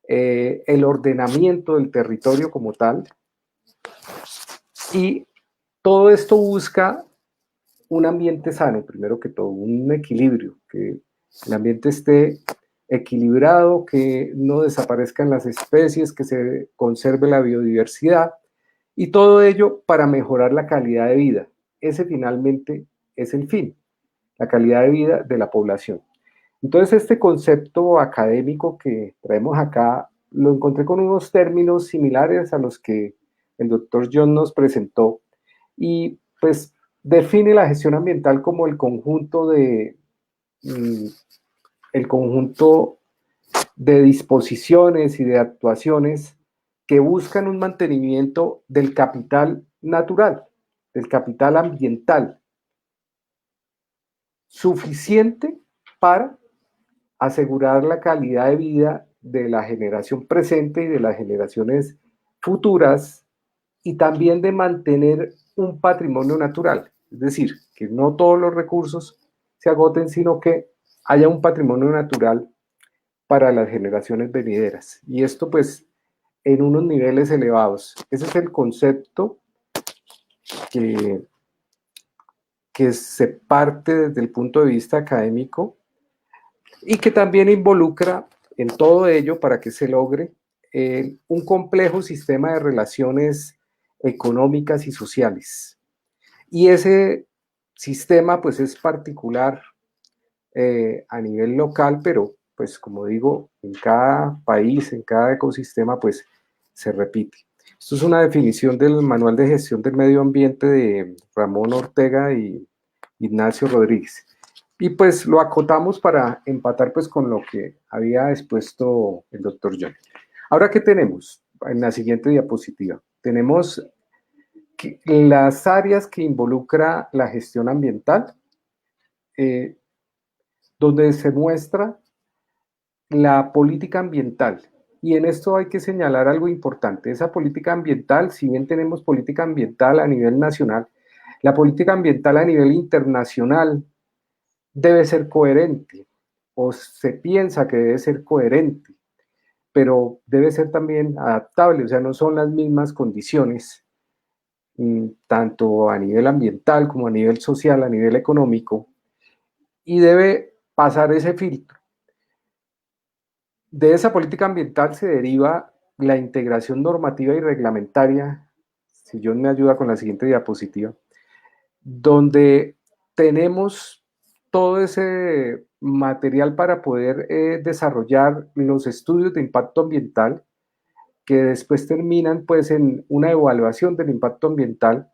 el ordenamiento del territorio como tal, y todo esto busca un ambiente sano, primero que todo, un equilibrio, que el ambiente esté equilibrado, que no desaparezcan las especies, que se conserve la biodiversidad, y todo ello para mejorar la calidad de vida. Ese finalmente es el fin, la calidad de vida de la población. Entonces, este concepto académico que traemos acá, lo encontré con unos términos similares a los que el doctor John nos presentó, y pues define la gestión ambiental como el conjunto de disposiciones y de actuaciones que buscan un mantenimiento del capital natural, del capital ambiental, suficiente para asegurar la calidad de vida de la generación presente y de las generaciones futuras, y también de mantener un patrimonio natural, es decir, que no todos los recursos se agoten, sino que haya un patrimonio natural para las generaciones venideras, y esto pues en unos niveles elevados. Ese es el concepto que se parte desde el punto de vista académico, y que también involucra en todo ello, para que se logre, un complejo sistema de relaciones económicas y sociales. Y ese sistema pues es particular a nivel local, pero pues como digo, en cada país, en cada ecosistema pues se repite. Esto es una definición del Manual de Gestión del Medio Ambiente de Ramón Ortega y Ignacio Rodríguez. Y pues lo acotamos para empatar pues con lo que había expuesto el doctor John. Ahora, ¿qué tenemos? En la siguiente diapositiva tenemos las áreas que involucra la gestión ambiental, donde se muestra la política ambiental. Y en esto hay que señalar algo importante. Esa política ambiental, si bien tenemos política ambiental a nivel nacional, la política ambiental a nivel internacional debe ser coherente, o se piensa que debe ser coherente, pero debe ser también adaptable, o sea, no son las mismas condiciones, tanto a nivel ambiental como a nivel social, a nivel económico, y debe pasar ese filtro. De esa política ambiental se deriva la integración normativa y reglamentaria, si John me ayuda con la siguiente diapositiva, donde tenemos todo ese material para poder desarrollar los estudios de impacto ambiental que después terminan pues en una evaluación del impacto ambiental.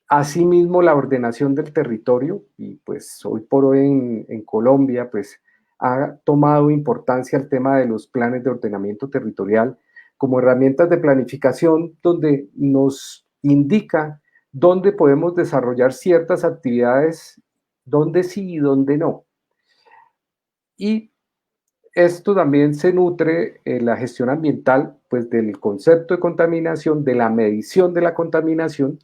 Asimismo, la ordenación del territorio, y pues hoy por hoy en Colombia pues ha tomado importancia el tema de los planes de ordenamiento territorial como herramientas de planificación donde nos indica dónde podemos desarrollar ciertas actividades, dónde sí y dónde no. Y esto también se nutre en la gestión ambiental, pues del concepto de contaminación, de la medición de la contaminación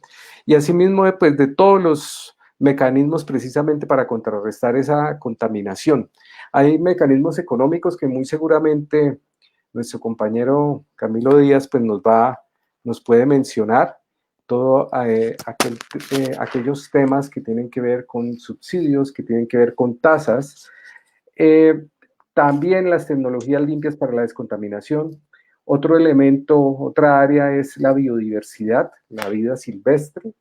y asimismo pues, de todos los mecanismos precisamente para contrarrestar esa contaminación. Hay mecanismos económicos que muy seguramente nuestro compañero Camilo Díaz pues nos puede mencionar, todos aquellos temas que tienen que ver con subsidios, que tienen que ver con tasas, también las tecnologías limpias para la descontaminación. Otro elemento, otra área es la biodiversidad, la vida silvestre.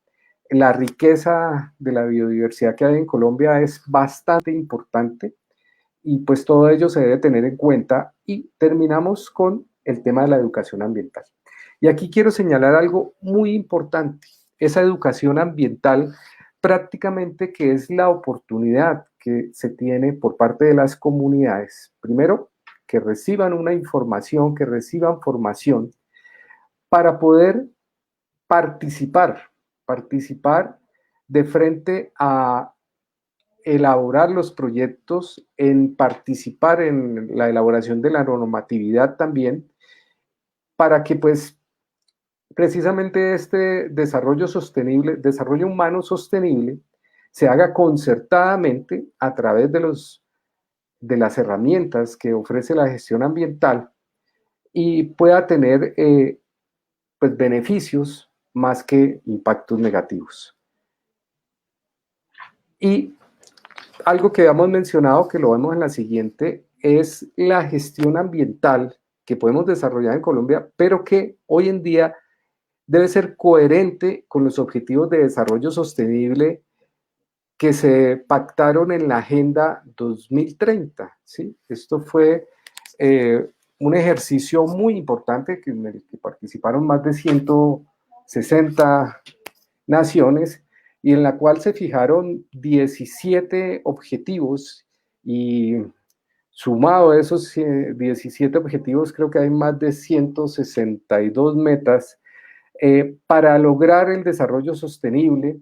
La riqueza de la biodiversidad que hay en Colombia es bastante importante y pues todo ello se debe tener en cuenta y terminamos con el tema de la educación ambiental. Y aquí quiero señalar algo muy importante, esa educación ambiental prácticamente que es la oportunidad que se tiene por parte de las comunidades, primero, que reciban una información, que reciban formación para poder participar de frente a elaborar los proyectos, en participar en la elaboración de la normatividad también, para que pues precisamente este desarrollo sostenible, desarrollo humano sostenible, se haga concertadamente a través de las herramientas que ofrece la gestión ambiental y pueda tener pues beneficios más que impactos negativos. Y algo que habíamos mencionado, que lo vemos en la siguiente, es la gestión ambiental que podemos desarrollar en Colombia, pero que hoy en día debe ser coherente con los objetivos de desarrollo sostenible que se pactaron en la Agenda 2030. ¿Sí? Esto fue un ejercicio muy importante en el que participaron más de 160 naciones y en la cual se fijaron 17 objetivos y sumado a esos 17 objetivos creo que hay más de 162 metas para lograr el desarrollo sostenible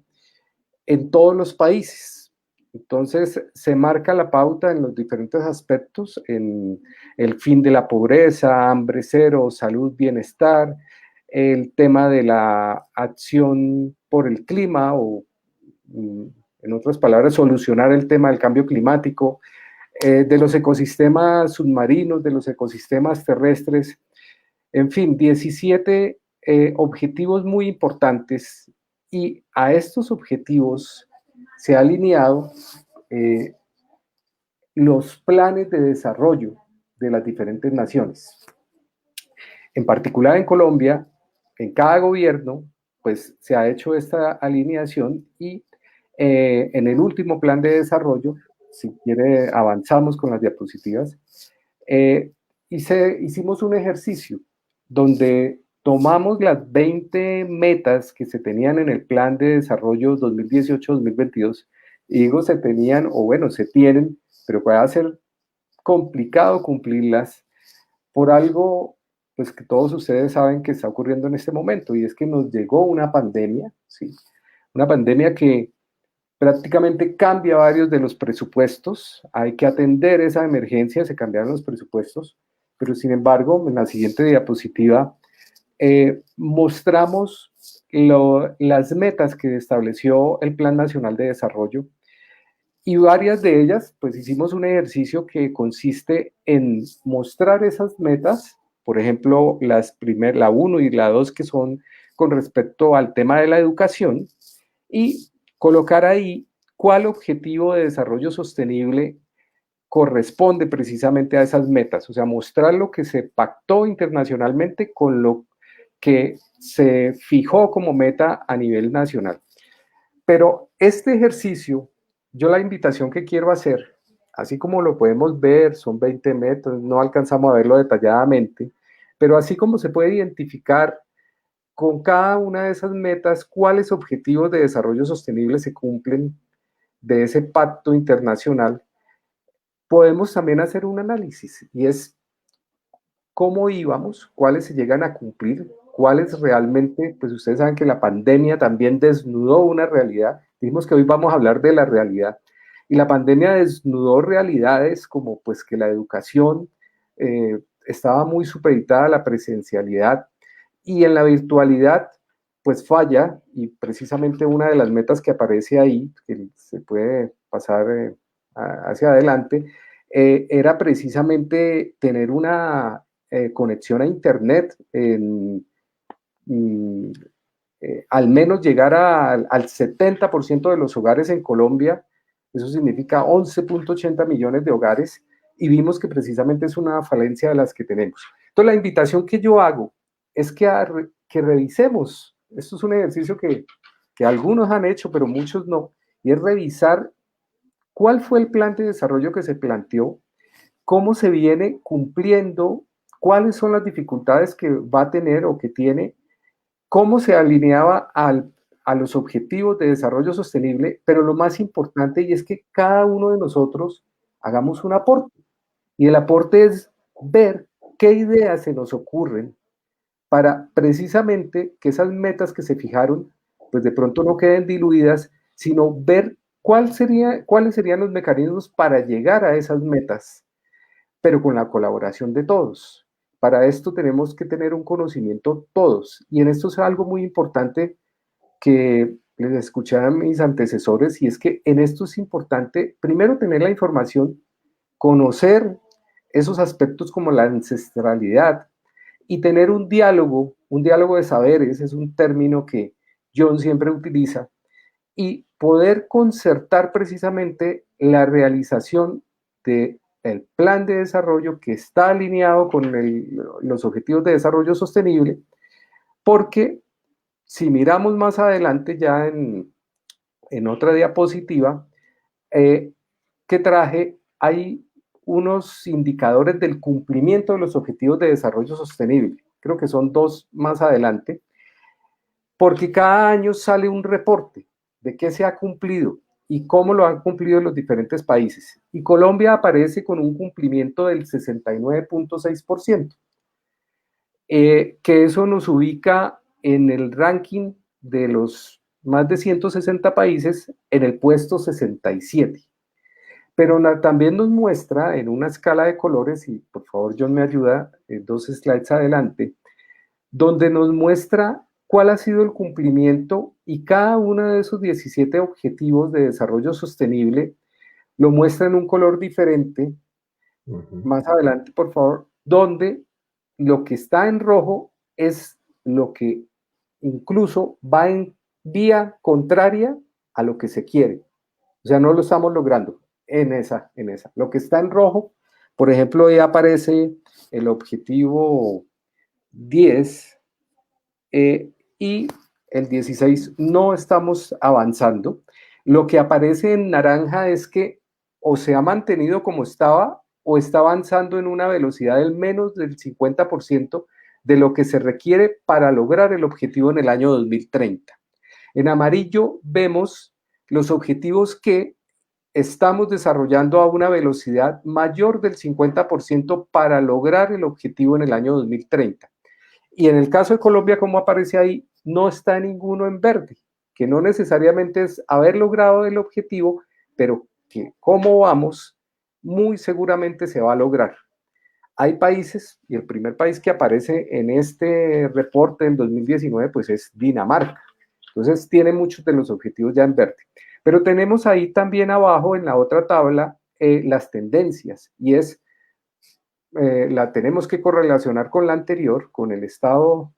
en todos los países. Entonces, se marca la pauta en los diferentes aspectos, en el fin de la pobreza, hambre cero, salud, bienestar, el tema de la acción por el clima o, en otras palabras, solucionar el tema del cambio climático, de los ecosistemas submarinos, de los ecosistemas terrestres, en fin, 17 objetivos muy importantes y a estos objetivos se ha alineado los planes de desarrollo de las diferentes naciones. En particular en Colombia, en cada gobierno, pues se ha hecho esta alineación y en el último plan de desarrollo, si quiere avanzamos con las diapositivas, hicimos un ejercicio donde tomamos las 20 metas que se tenían en el plan de desarrollo 2018-2022, y digo se tenían, o bueno, se tienen, pero puede ser complicado cumplirlas por algo pues que todos ustedes saben que está ocurriendo en este momento, y es que nos llegó una pandemia, ¿sí? Una pandemia que prácticamente cambia varios de los presupuestos, hay que atender esa emergencia, se cambiaron los presupuestos, pero sin embargo, en la siguiente diapositiva, mostramos las metas que estableció el Plan Nacional de Desarrollo y varias de ellas, pues hicimos un ejercicio que consiste en mostrar esas metas, por ejemplo, la 1 y la 2 que son con respecto al tema de la educación y colocar ahí cuál objetivo de desarrollo sostenible corresponde precisamente a esas metas, o sea, mostrar lo que se pactó internacionalmente con lo que se fijó como meta a nivel nacional. Pero este ejercicio, yo la invitación que quiero hacer, así como lo podemos ver, son 20 metros, no alcanzamos a verlo detalladamente, pero así como se puede identificar con cada una de esas metas cuáles objetivos de desarrollo sostenible se cumplen de ese pacto internacional, podemos también hacer un análisis y es cómo íbamos, cuáles se llegan a cumplir, cuáles realmente, pues ustedes saben que la pandemia también desnudó una realidad. Dijimos que hoy vamos a hablar de la realidad y la pandemia desnudó realidades como pues que la educación estaba muy supeditada a la presencialidad y en la virtualidad pues falla y precisamente una de las metas que aparece ahí, que se puede pasar hacia adelante, era precisamente tener una conexión a internet, al menos llegar al 70% de los hogares en Colombia, eso significa 11.80 millones de hogares, y vimos que precisamente es una falencia de las que tenemos. Entonces la invitación que yo hago es que revisemos, esto es un ejercicio que algunos han hecho, pero muchos no, y es revisar cuál fue el plan de desarrollo que se planteó, cómo se viene cumpliendo, cuáles son las dificultades que va a tener o que tiene, cómo se alineaba a los objetivos de desarrollo sostenible, pero lo más importante y es que cada uno de nosotros hagamos un aporte. Y el aporte es ver qué ideas se nos ocurren para precisamente que esas metas que se fijaron, pues de pronto no queden diluidas, sino ver cuáles serían los mecanismos para llegar a esas metas, pero con la colaboración de todos. Para esto tenemos que tener un conocimiento todos, y en esto es algo muy importante que les escuché a mis antecesores, y es que en esto es importante primero tener la información, conocer esos aspectos como la ancestralidad y tener un diálogo de saberes, es un término que John siempre utiliza, y poder concertar precisamente la realización del plan de desarrollo que está alineado con los objetivos de desarrollo sostenible, porque si miramos más adelante ya en otra diapositiva que traje, hay unos indicadores del cumplimiento de los objetivos de desarrollo sostenible. Creo que son dos más adelante, porque cada año sale un reporte de qué se ha cumplido y cómo lo han cumplido los diferentes países. Y Colombia aparece con un cumplimiento del 69.6%, que eso nos ubica en el ranking de los más de 160 países en el puesto 67. Pero también nos muestra en una escala de colores, y por favor John me ayuda, 2 slides adelante, donde nos muestra cuál ha sido el cumplimiento y cada uno de esos 17 objetivos de desarrollo sostenible lo muestra en un color diferente. Más adelante, por favor, donde lo que está en rojo es lo que incluso va en vía contraria a lo que se quiere. O sea, no lo estamos logrando en esa. Lo que está en rojo, por ejemplo, ahí aparece el objetivo 10, y el 16 no estamos avanzando. Lo que aparece en naranja es que o se ha mantenido como estaba o está avanzando en una velocidad del menos del 50% de lo que se requiere para lograr el objetivo en el año 2030. En amarillo vemos los objetivos que estamos desarrollando a una velocidad mayor del 50% para lograr el objetivo en el año 2030. Y en el caso de Colombia, como aparece ahí, no está ninguno en verde, que no necesariamente es haber logrado el objetivo, pero que cómo vamos, muy seguramente se va a lograr. Hay países, y el primer país que aparece en este reporte en 2019, pues es Dinamarca. Entonces tiene muchos de los objetivos ya en verde. Pero tenemos ahí también abajo en la otra tabla las tendencias, y es la tenemos que correlacionar con la anterior, con el estado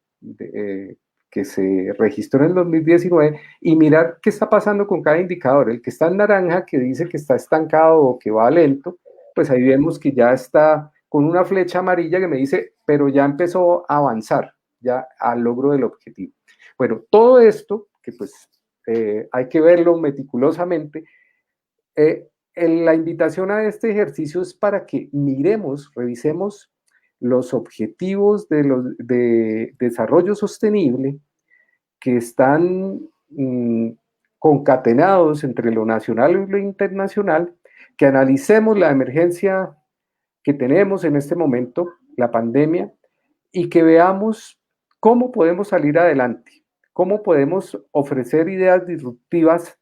que se registró en el 2019 y mirar qué está pasando con cada indicador. El que está en naranja, que dice que está estancado o que va lento, pues ahí vemos que ya está con una flecha amarilla que me dice, pero ya empezó a avanzar, ya al logro del objetivo. Bueno, todo esto, que pues hay que verlo meticulosamente, la invitación a este ejercicio es para que miremos, revisemos los objetivos de desarrollo sostenible que están concatenados entre lo nacional y lo internacional, que analicemos la emergencia que tenemos en este momento, la pandemia, y que veamos cómo podemos salir adelante, cómo podemos ofrecer ideas disruptivas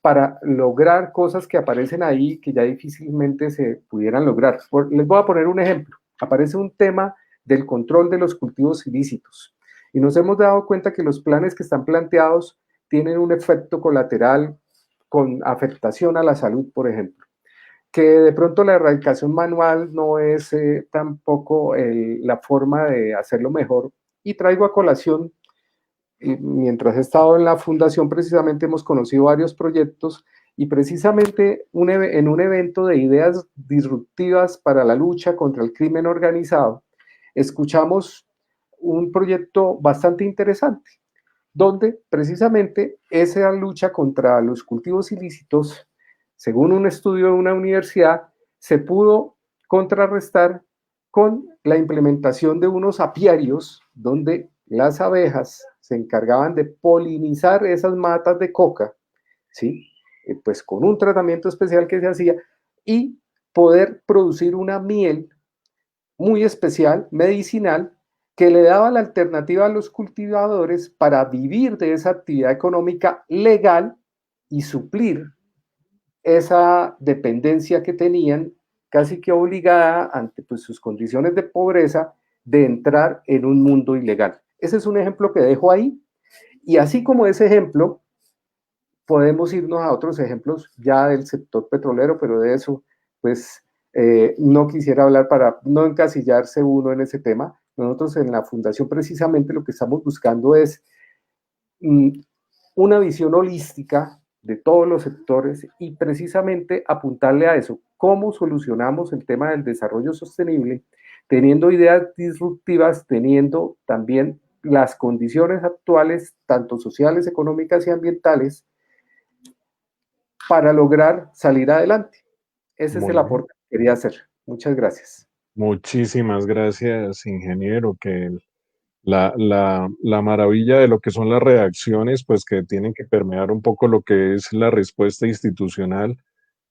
para lograr cosas que aparecen ahí que ya difícilmente se pudieran lograr. Les voy a poner un ejemplo. Aparece un tema del control de los cultivos ilícitos y nos hemos dado cuenta que los planes que están planteados tienen un efecto colateral con afectación a la salud, por ejemplo. Que de pronto la erradicación manual no es tampoco la forma de hacerlo mejor. Y traigo a colación, mientras he estado en la fundación, precisamente hemos conocido varios proyectos y precisamente en un evento de ideas disruptivas para la lucha contra el crimen organizado, escuchamos un proyecto bastante interesante, donde precisamente esa lucha contra los cultivos ilícitos, según un estudio de una universidad, se pudo contrarrestar con la implementación de unos apiarios donde las abejas se encargaban de polinizar esas matas de coca, ¿sí? Pues con un tratamiento especial que se hacía y poder producir una miel muy especial, medicinal, que le daba la alternativa a los cultivadores para vivir de esa actividad económica legal y suplir esa dependencia que tenían casi que obligada ante pues, sus condiciones de pobreza de entrar en un mundo ilegal. Ese es un ejemplo que dejo ahí y así como ese ejemplo podemos irnos a otros ejemplos ya del sector petrolero, pero de eso pues no quisiera hablar para no encasillarse uno en ese tema. Nosotros en la fundación precisamente lo que estamos buscando es una visión holística de todos los sectores y precisamente apuntarle a eso, cómo solucionamos el tema del desarrollo sostenible, teniendo ideas disruptivas, teniendo también las condiciones actuales, tanto sociales, económicas y ambientales, para lograr salir adelante. Ese es el aporte que quería hacer. Muchas gracias. Muchísimas gracias, ingeniero, que la maravilla de lo que son las reacciones, pues que tienen que permear un poco lo que es la respuesta institucional,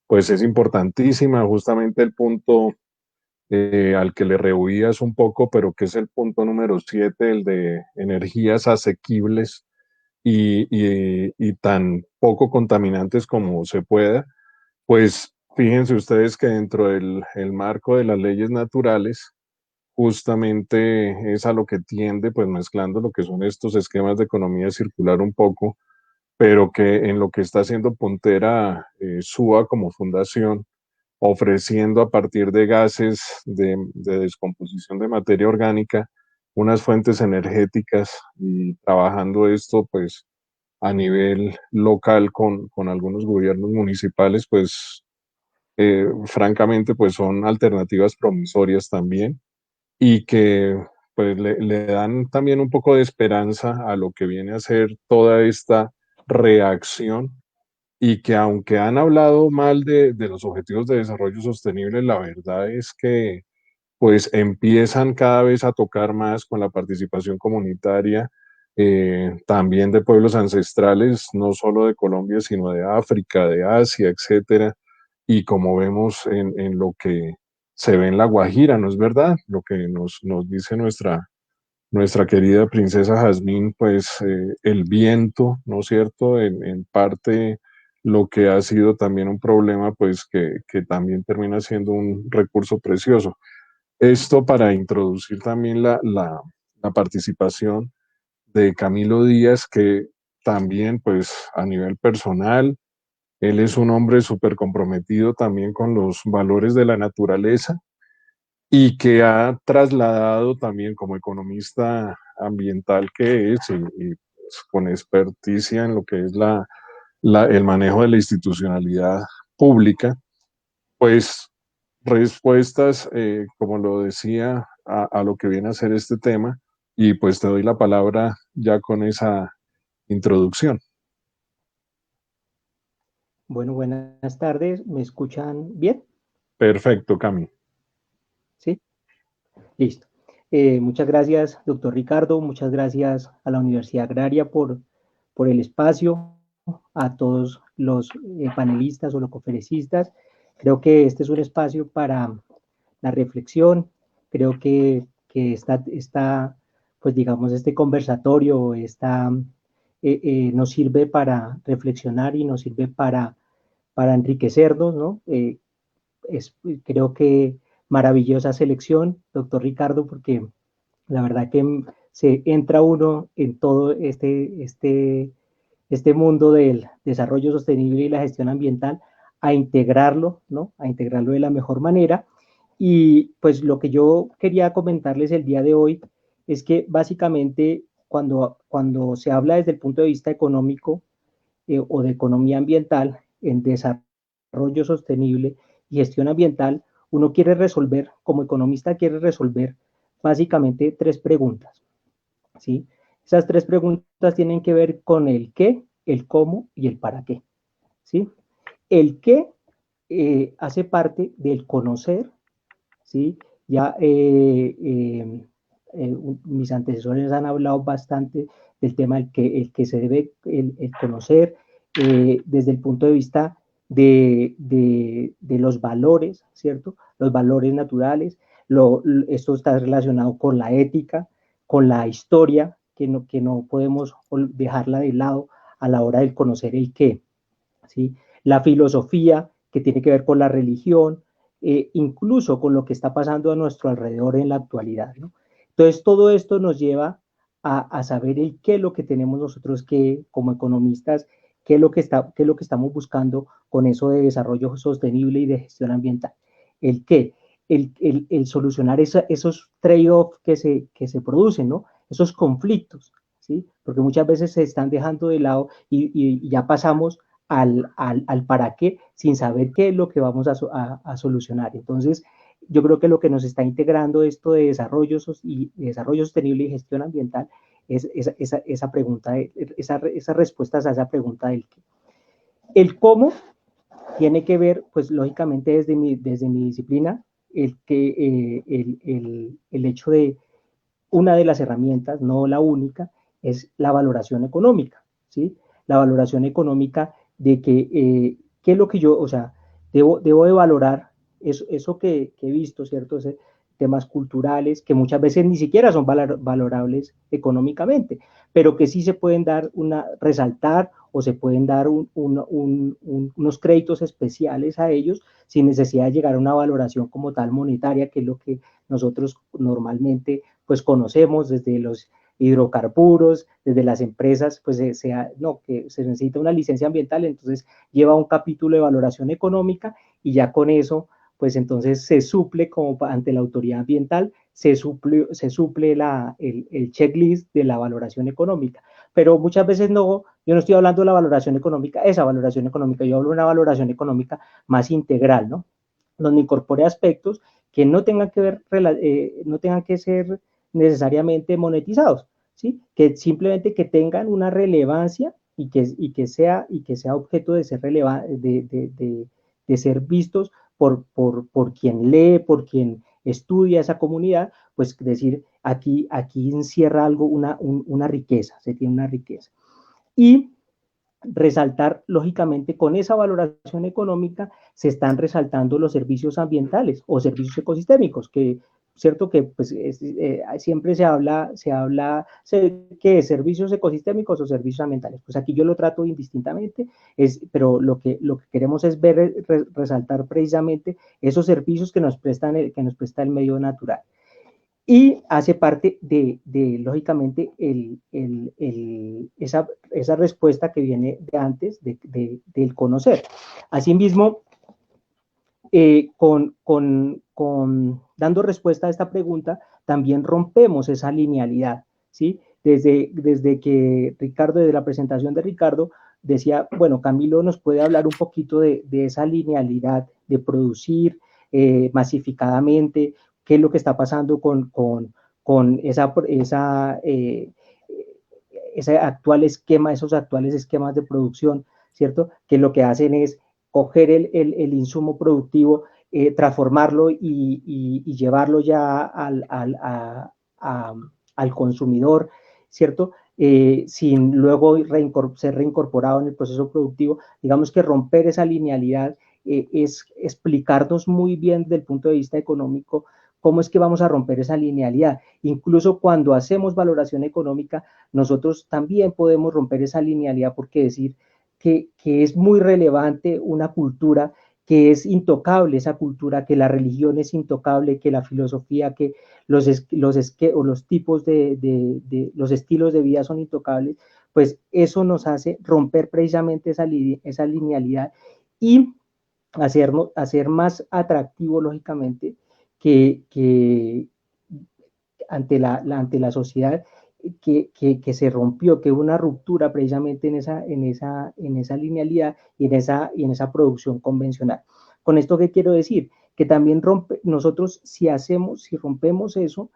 pues es importantísima. Justamente el punto al que le rehuías un poco, pero que es el punto número 7, el de energías asequibles y tan poco contaminantes como se pueda, pues fíjense ustedes que dentro del el marco de las leyes naturales, justamente es a lo que tiende, pues mezclando lo que son estos esquemas de economía circular un poco, pero que en lo que está haciendo puntera SUA como fundación, ofreciendo a partir de gases de descomposición de materia orgánica unas fuentes energéticas y trabajando esto pues a nivel local con algunos gobiernos municipales, pues francamente pues son alternativas promisorias también y que pues le dan también un poco de esperanza a lo que viene a ser toda esta reacción y que aunque han hablado mal de los objetivos de desarrollo sostenible, la verdad es que pues empiezan cada vez a tocar más con la participación comunitaria, también de pueblos ancestrales, no solo de Colombia, sino de África, de Asia, etcétera. Y como vemos en lo que se ve en La Guajira, ¿no es verdad? Lo que nos dice nuestra querida princesa Jazmín, pues el viento, ¿no es cierto? En parte lo que ha sido también un problema, pues que también termina siendo un recurso precioso. Esto para introducir también la participación de Camilo Díaz, que también, pues a nivel personal, él es un hombre súper comprometido también con los valores de la naturaleza y que ha trasladado también como economista ambiental que es y pues, con experticia en lo que es el manejo de la institucionalidad pública, pues respuestas, como lo decía, a lo que viene a ser este tema, y pues te doy la palabra ya con esa introducción. Bueno, buenas tardes. ¿Me escuchan bien? Perfecto, Cami. Sí, listo. Muchas gracias, doctor Ricardo. Muchas gracias a la Universidad Agraria por el espacio, a todos los panelistas o los conferencistas. Creo que este es un espacio para la reflexión. Creo que pues digamos, este conversatorio nos sirve para reflexionar y nos sirve para enriquecernos, ¿no? Creo que maravillosa selección, doctor Ricardo, porque la verdad que se entra uno en todo este mundo del desarrollo sostenible y la gestión ambiental a integrarlo, ¿no? A integrarlo de la mejor manera. Y pues lo que yo quería comentarles el día de hoy es que básicamente cuando se habla desde el punto de vista económico o de economía ambiental en desarrollo sostenible y gestión ambiental, uno quiere resolver, como economista quiere resolver básicamente 3 preguntas, ¿sí? Esas 3 preguntas tienen que ver con el qué, el cómo y el para qué, ¿sí? El qué hace parte del conocer, ¿sí? Ya mis antecesores han hablado bastante del tema el que se debe el conocer desde el punto de vista de los valores, ¿cierto? Los valores naturales. Esto está relacionado con la ética, con la historia, que no podemos dejarla de lado a la hora de conocer el qué, ¿sí? La filosofía, que tiene que ver con la religión, incluso con lo que está pasando a nuestro alrededor en la actualidad, ¿no? Entonces, todo esto nos lleva a saber el qué es lo que tenemos nosotros que, como economistas, qué es lo que estamos buscando con eso de desarrollo sostenible y de gestión ambiental. El qué, el solucionar esos trade-offs que se producen, ¿no? Esos conflictos, ¿sí? Porque muchas veces se están dejando de lado y ya pasamos al para qué sin saber qué es lo que vamos a solucionar. Entonces, yo creo que lo que nos está integrando esto de desarrollo sostenible y gestión ambiental es esa pregunta, esas respuestas a esa pregunta del qué. El cómo tiene que ver, pues lógicamente desde mi disciplina, el hecho de una de las herramientas, no la única, es la valoración económica, ¿sí? La valoración económica de qué es lo que yo, o sea, debo de valorar eso que he visto, ¿cierto? Temas culturales que muchas veces ni siquiera son valorables económicamente, pero que sí se pueden resaltar o se pueden dar unos créditos especiales a ellos sin necesidad de llegar a una valoración como tal monetaria, que es lo que nosotros normalmente pues conocemos desde los hidrocarburos, desde las empresas, pues que se necesita una licencia ambiental, entonces lleva un capítulo de valoración económica y ya con eso, pues entonces se suple como ante la autoridad ambiental, se suple el checklist de la valoración económica. Pero muchas veces yo no estoy hablando de la valoración económica, esa valoración económica, yo hablo de una valoración económica más integral, ¿no? Donde incorpore aspectos que no tengan que ver, no tengan que ser necesariamente monetizados, ¿sí? Que simplemente que tengan una relevancia y que sea objeto de ser de ser vistos por quien lee, por quien estudia esa comunidad, pues decir, aquí encierra algo, una riqueza, se tiene una riqueza. Y resaltar, lógicamente, con esa valoración económica se están resaltando los servicios ambientales o servicios ecosistémicos, que cierto que pues, siempre se habla que servicios ecosistémicos o servicios ambientales. Pues aquí yo lo trato indistintamente, pero lo que queremos es ver, resaltar precisamente esos servicios que nos presta el medio natural. Y hace parte lógicamente, esa respuesta que viene de antes del conocer. Asimismo, dando respuesta a esta pregunta, también rompemos esa linealidad, ¿sí? Desde que Ricardo, desde la presentación de Ricardo, decía, bueno, Camilo nos puede hablar un poquito de esa linealidad de producir masificadamente, qué es lo que está pasando con ese actual esquema, esos actuales esquemas de producción, ¿cierto? Que lo que hacen es coger el insumo productivo, transformarlo y llevarlo ya al consumidor, ¿cierto? Sin luego ser reincorporado en el proceso productivo. Digamos que romper esa linealidad es explicarnos muy bien desde el punto de vista económico cómo es que vamos a romper esa linealidad. Incluso cuando hacemos valoración económica, nosotros también podemos romper esa linealidad porque decir que es muy relevante una cultura que es intocable, esa cultura, que la religión es intocable, que la filosofía, que los tipos los estilos de vida son intocables, pues eso nos hace romper precisamente esa linealidad y hacer más atractivo, lógicamente, que ante la sociedad que se rompió, que hubo una ruptura precisamente en esa linealidad y en esa producción convencional. ¿Con esto qué quiero decir? Que también nosotros si rompemos eso,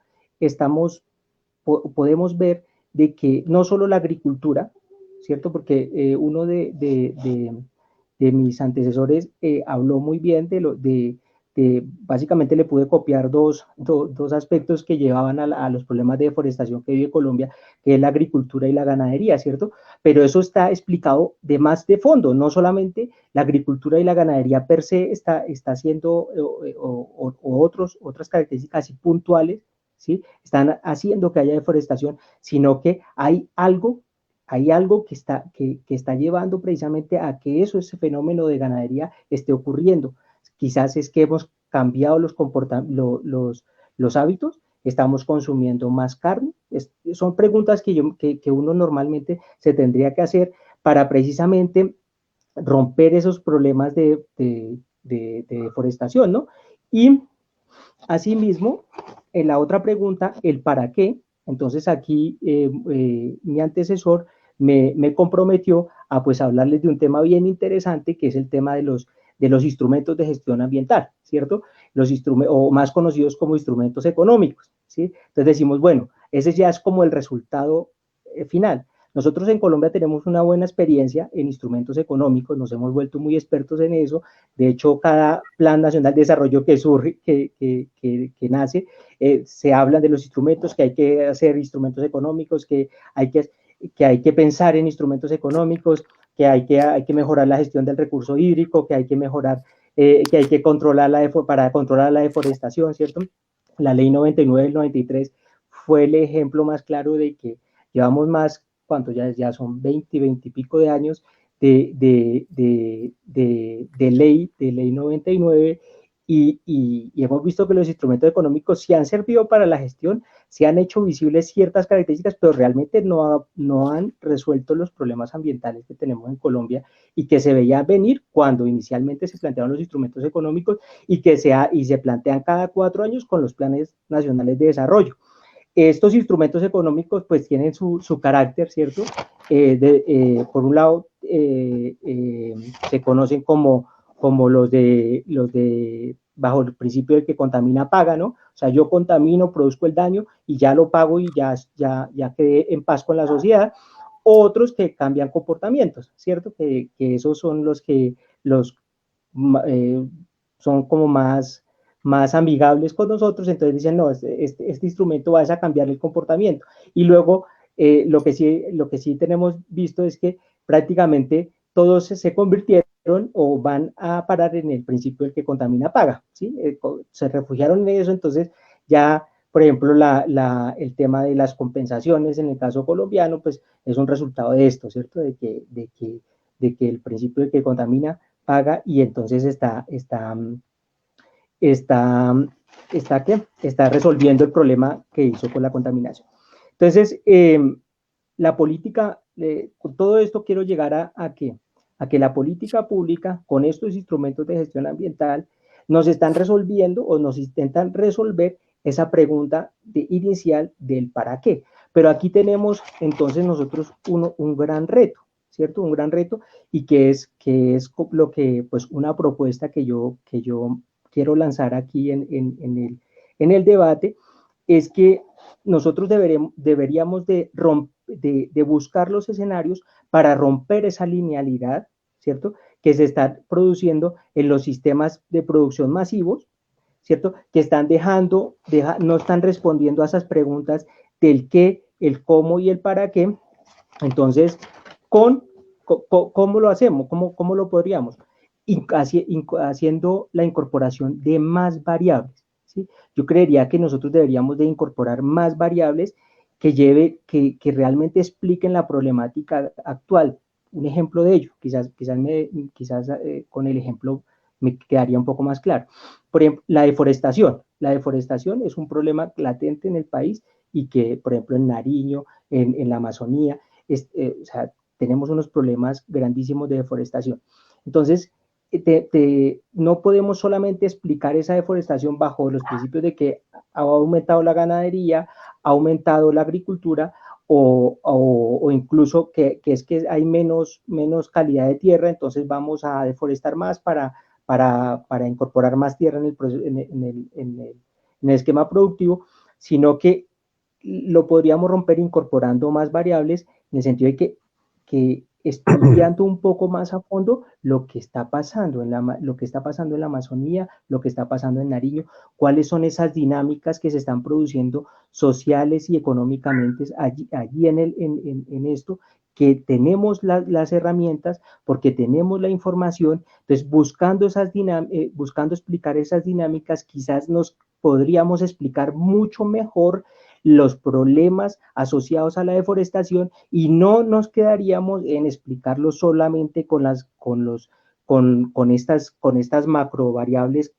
podemos ver de que no solo la agricultura, ¿cierto? Porque uno de mis antecesores habló muy bien básicamente le pude copiar dos aspectos que llevaban a los problemas de deforestación que vive Colombia, que es la agricultura y la ganadería, ¿cierto? Pero eso está explicado de más de fondo, no solamente la agricultura y la ganadería per se está haciendo otras características puntuales, ¿sí? Están haciendo que haya deforestación, sino que hay algo que está llevando precisamente a que ese fenómeno de ganadería esté ocurriendo. Quizás es que hemos cambiado los hábitos, estamos consumiendo más carne. Son preguntas que uno normalmente se tendría que hacer para precisamente romper esos problemas de deforestación, ¿no? Y asimismo, en la otra pregunta, el para qué. Entonces aquí mi antecesor me comprometió a pues hablarles de un tema bien interesante, que es el tema de los instrumentos de gestión ambiental, ¿cierto? O más conocidos como instrumentos económicos, ¿sí? Entonces decimos, bueno, ese ya es como el resultado final. Nosotros en Colombia tenemos una buena experiencia en instrumentos económicos, nos hemos vuelto muy expertos en eso. De hecho, cada Plan Nacional de Desarrollo que surge, que nace, se habla de los instrumentos, que hay que hacer instrumentos económicos, que hay que pensar en instrumentos económicos, que hay que mejorar la gestión del recurso hídrico, que hay que mejorar, que hay que para controlar la deforestación, ¿cierto? La ley 99 del 93 fue el ejemplo más claro de que llevamos más, ¿cuánto? Ya son 20 y pico de años de ley 99 y hemos visto que los instrumentos económicos sí han servido para la gestión, se han hecho visibles ciertas características, pero realmente no han resuelto los problemas ambientales que tenemos en Colombia y que se veía venir cuando inicialmente se plantearon los instrumentos económicos y se plantean cada 4 años con los planes nacionales de desarrollo. Estos instrumentos económicos pues tienen su carácter, ¿cierto? Por un lado, se conocen como los de bajo el principio de que contamina paga, ¿no? O sea, yo contamino, produzco el daño y ya lo pago y ya quedé en paz con la sociedad. Otros que cambian comportamientos, ¿cierto? Que esos son los que son como más amigables con nosotros, entonces dicen, no, este instrumento va a cambiar el comportamiento. Y luego, lo que sí tenemos visto es que prácticamente todos se convirtieron o van a parar en el principio del que contamina paga, ¿sí? Se refugiaron en eso, entonces ya, por ejemplo, el tema de las compensaciones en el caso colombiano, pues es un resultado de esto, ¿cierto? De que el principio del que contamina paga y entonces está resolviendo el problema que hizo con la contaminación. Entonces, la política, con todo esto quiero llegar a que la política pública, con estos instrumentos de gestión ambiental, nos están resolviendo o nos intentan resolver esa pregunta inicial del para qué. Pero aquí tenemos entonces nosotros un gran reto, ¿cierto? Un gran reto y que es lo que, pues una propuesta que yo quiero lanzar aquí en el debate, es que nosotros deberíamos de buscar los escenarios para romper esa linealidad, ¿cierto? Que se está produciendo en los sistemas de producción masivos, ¿cierto? Que están no están respondiendo a esas preguntas del qué, el cómo y el para qué. Entonces, ¿cómo lo hacemos? ¿Cómo lo podríamos? Haciendo la incorporación de más variables, ¿sí? Yo creería que nosotros deberíamos de incorporar más variables que realmente expliquen la problemática actual. Un ejemplo de ello, quizás con el ejemplo me quedaría un poco más claro. Por ejemplo, la deforestación. La deforestación es un problema latente en el país y que, por ejemplo, en Nariño, en la Amazonía, o sea, tenemos unos problemas grandísimos de deforestación. Entonces, no podemos solamente explicar esa deforestación bajo los principios de que ha aumentado la ganadería, ha aumentado la agricultura o incluso que es que hay menos calidad de tierra, entonces vamos a deforestar más para incorporar más tierra en el esquema productivo, sino que lo podríamos romper incorporando más variables en el sentido de que estudiando un poco más a fondo lo que está pasando en la Amazonía, lo que está pasando en Nariño, cuáles son esas dinámicas que se están produciendo sociales y económicamente allí en esto, que tenemos las herramientas porque tenemos la información. Entonces buscando explicar esas dinámicas, quizás nos podríamos explicar mucho mejor los problemas asociados a la deforestación y no nos quedaríamos en explicarlo solamente con estas macro variables,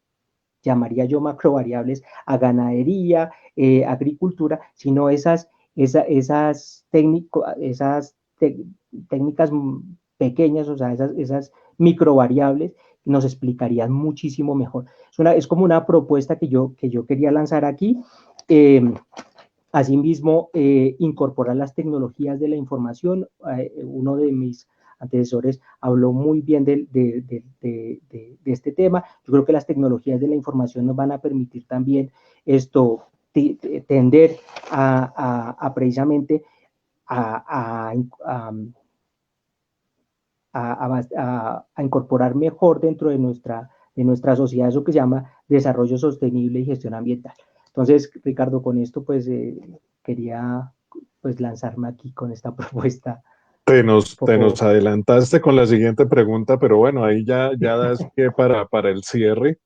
llamaría yo macro variables, a ganadería, agricultura, sino esas técnicas pequeñas, o sea, esas micro variables nos explicarían muchísimo mejor. Es como una propuesta que yo quería lanzar aquí. Asimismo, incorporar las tecnologías de la información. Uno de mis antecesores habló muy bien de este tema. Yo creo que las tecnologías de la información nos van a permitir también tender a precisamente a incorporar mejor dentro de nuestra sociedad eso que se llama desarrollo sostenible y gestión ambiental. Entonces, Ricardo, con esto pues quería pues lanzarme aquí con esta propuesta. Te nos adelantaste con la siguiente pregunta, pero bueno, ahí ya das pie para el cierre,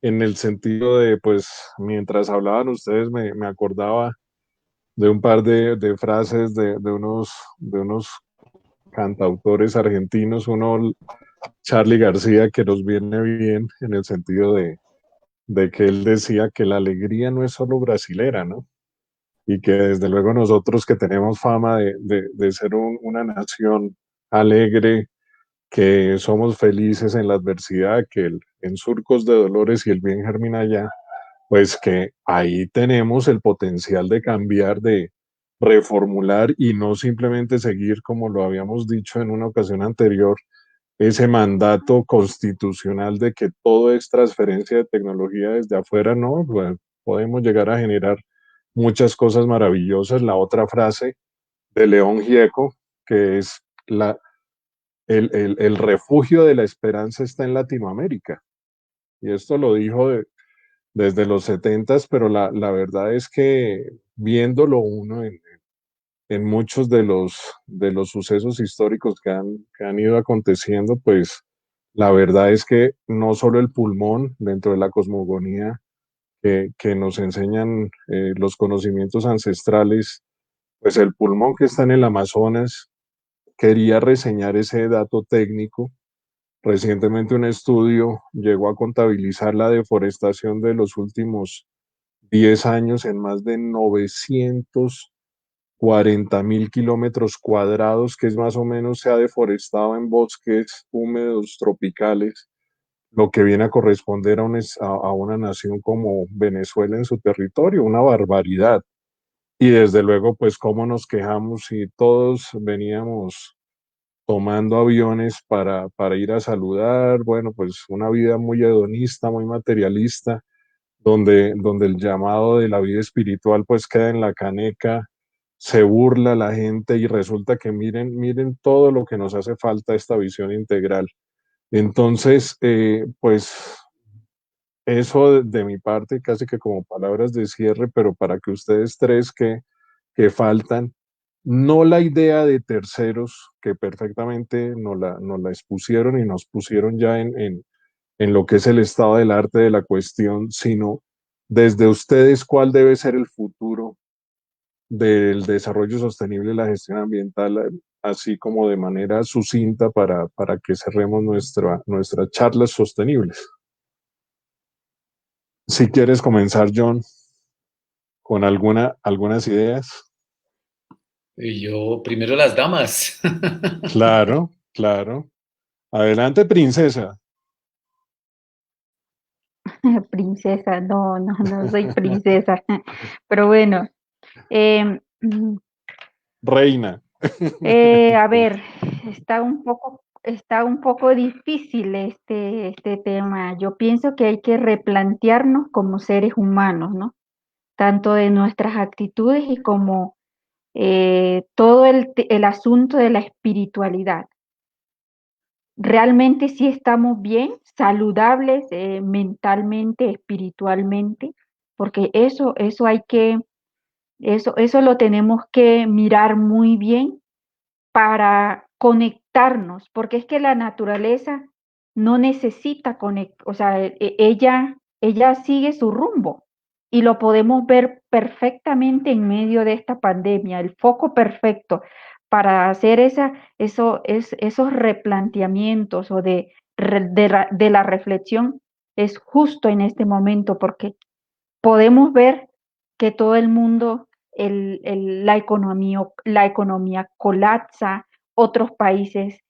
en el sentido de, pues, mientras hablaban ustedes me acordaba de un par de frases de unos cantautores argentinos, uno, Charly García, que nos viene bien en el sentido de que él decía que la alegría no es solo brasilera, ¿no? Y que desde luego nosotros que tenemos fama de ser una nación alegre, que somos felices en la adversidad, que en surcos de dolores y el bien germina allá, pues que ahí tenemos el potencial de cambiar, de reformular y no simplemente seguir, como lo habíamos dicho en una ocasión anterior, ese mandato constitucional de que todo es transferencia de tecnología desde afuera, no, bueno, podemos llegar a generar muchas cosas maravillosas. La otra frase de León Gieco, que es el refugio de la esperanza está en Latinoamérica. Y esto lo dijo desde los 70s, pero la verdad es que viéndolo uno en muchos de los sucesos históricos que han ido aconteciendo, pues la verdad es que no solo el pulmón dentro de la cosmogonía que nos enseñan los conocimientos ancestrales, pues el pulmón que está en el Amazonas, quería reseñar ese dato técnico. Recientemente un estudio llegó a contabilizar la deforestación de los últimos 10 años en más de 940.000 kilómetros cuadrados, que es más o menos se ha deforestado en bosques húmedos tropicales, lo que viene a corresponder a una nación como Venezuela en su territorio, una barbaridad. y desde luego, pues cómo nos quejamos si todos veníamos tomando aviones para ir a saludar, bueno, pues una vida muy hedonista, muy materialista, donde el llamado de la vida espiritual pues queda en la caneca, se burla la gente y resulta que miren todo lo que nos hace falta esta visión integral. Entonces, pues eso de mi parte, casi que como palabras de cierre, pero para que ustedes tres que faltan, no la idea de terceros que perfectamente nos la expusieron y nos pusieron ya en lo que es el estado del arte de la cuestión, sino desde ustedes cuál debe ser el futuro del desarrollo sostenible y la gestión ambiental, así como de manera sucinta para que cerremos nuestras charlas sostenibles. Si quieres comenzar, John, con algunas ideas. Y yo, primero las damas. Claro, claro. Adelante, princesa. Princesa, no soy princesa. Pero bueno, Reina. a ver, está un poco difícil este tema. Yo pienso que hay que replantearnos como seres humanos, ¿no? Tanto de nuestras actitudes y como todo el asunto de la espiritualidad. Realmente sí estamos bien, saludables mentalmente, espiritualmente, porque eso lo tenemos que mirar muy bien para conectarnos, porque es que la naturaleza no necesita conectar, o sea, ella sigue su rumbo y lo podemos ver perfectamente en medio de esta pandemia, el foco perfecto para hacer esos replanteamientos o de la reflexión es justo en este momento, porque podemos ver que todo el mundo, la economía colapsa, otros países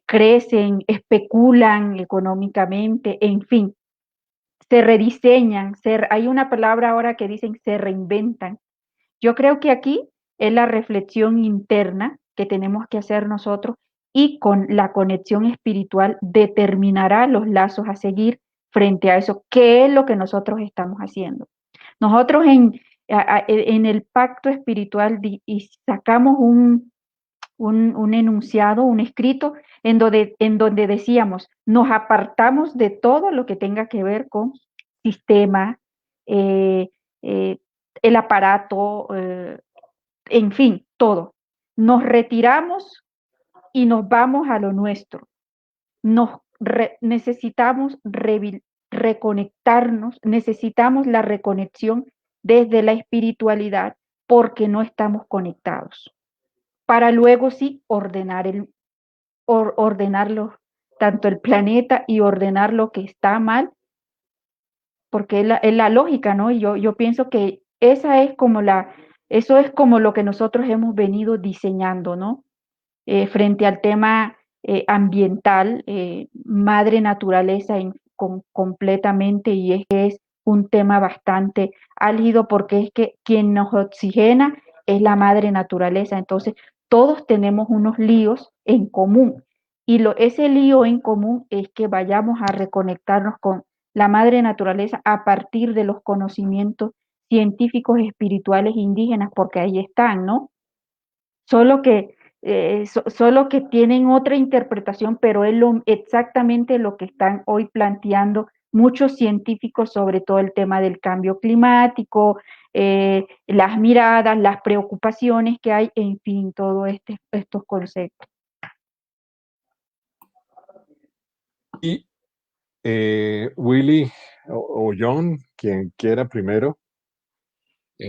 crecen, especulan económicamente, en fin, se rediseñan, hay una palabra ahora que dicen se reinventan. Yo creo que aquí es la reflexión interna que tenemos que hacer nosotros y con la conexión espiritual determinará los lazos a seguir frente a eso, qué es lo que nosotros estamos haciendo. Nosotros en el pacto espiritual y sacamos un enunciado, un escrito, en donde decíamos, nos apartamos de todo lo que tenga que ver con sistema, eh, el aparato, en fin, todo. Nos retiramos y nos vamos a lo nuestro. Necesitamos reconectarnos, necesitamos la reconexión desde la espiritualidad porque no estamos conectados. Para luego sí ordenarlo, tanto el planeta y ordenar lo que está mal, porque es la lógica, ¿no? Y yo pienso que eso es como lo que nosotros hemos venido diseñando, ¿no? Frente al tema ambiental, madre naturaleza completamente, y es un tema bastante álgido porque es que quien nos oxigena es la madre naturaleza. Entonces, todos tenemos unos líos en común y ese lío en común es que vayamos a reconectarnos con la madre naturaleza a partir de los conocimientos científicos, espirituales, indígenas, porque ahí están, ¿no? Solo que tienen otra interpretación, pero es exactamente lo que están hoy planteando muchos científicos sobre todo el tema del cambio climático, las miradas, las preocupaciones que hay, en fin, todos estos conceptos. Y Willy o John, quien quiera primero.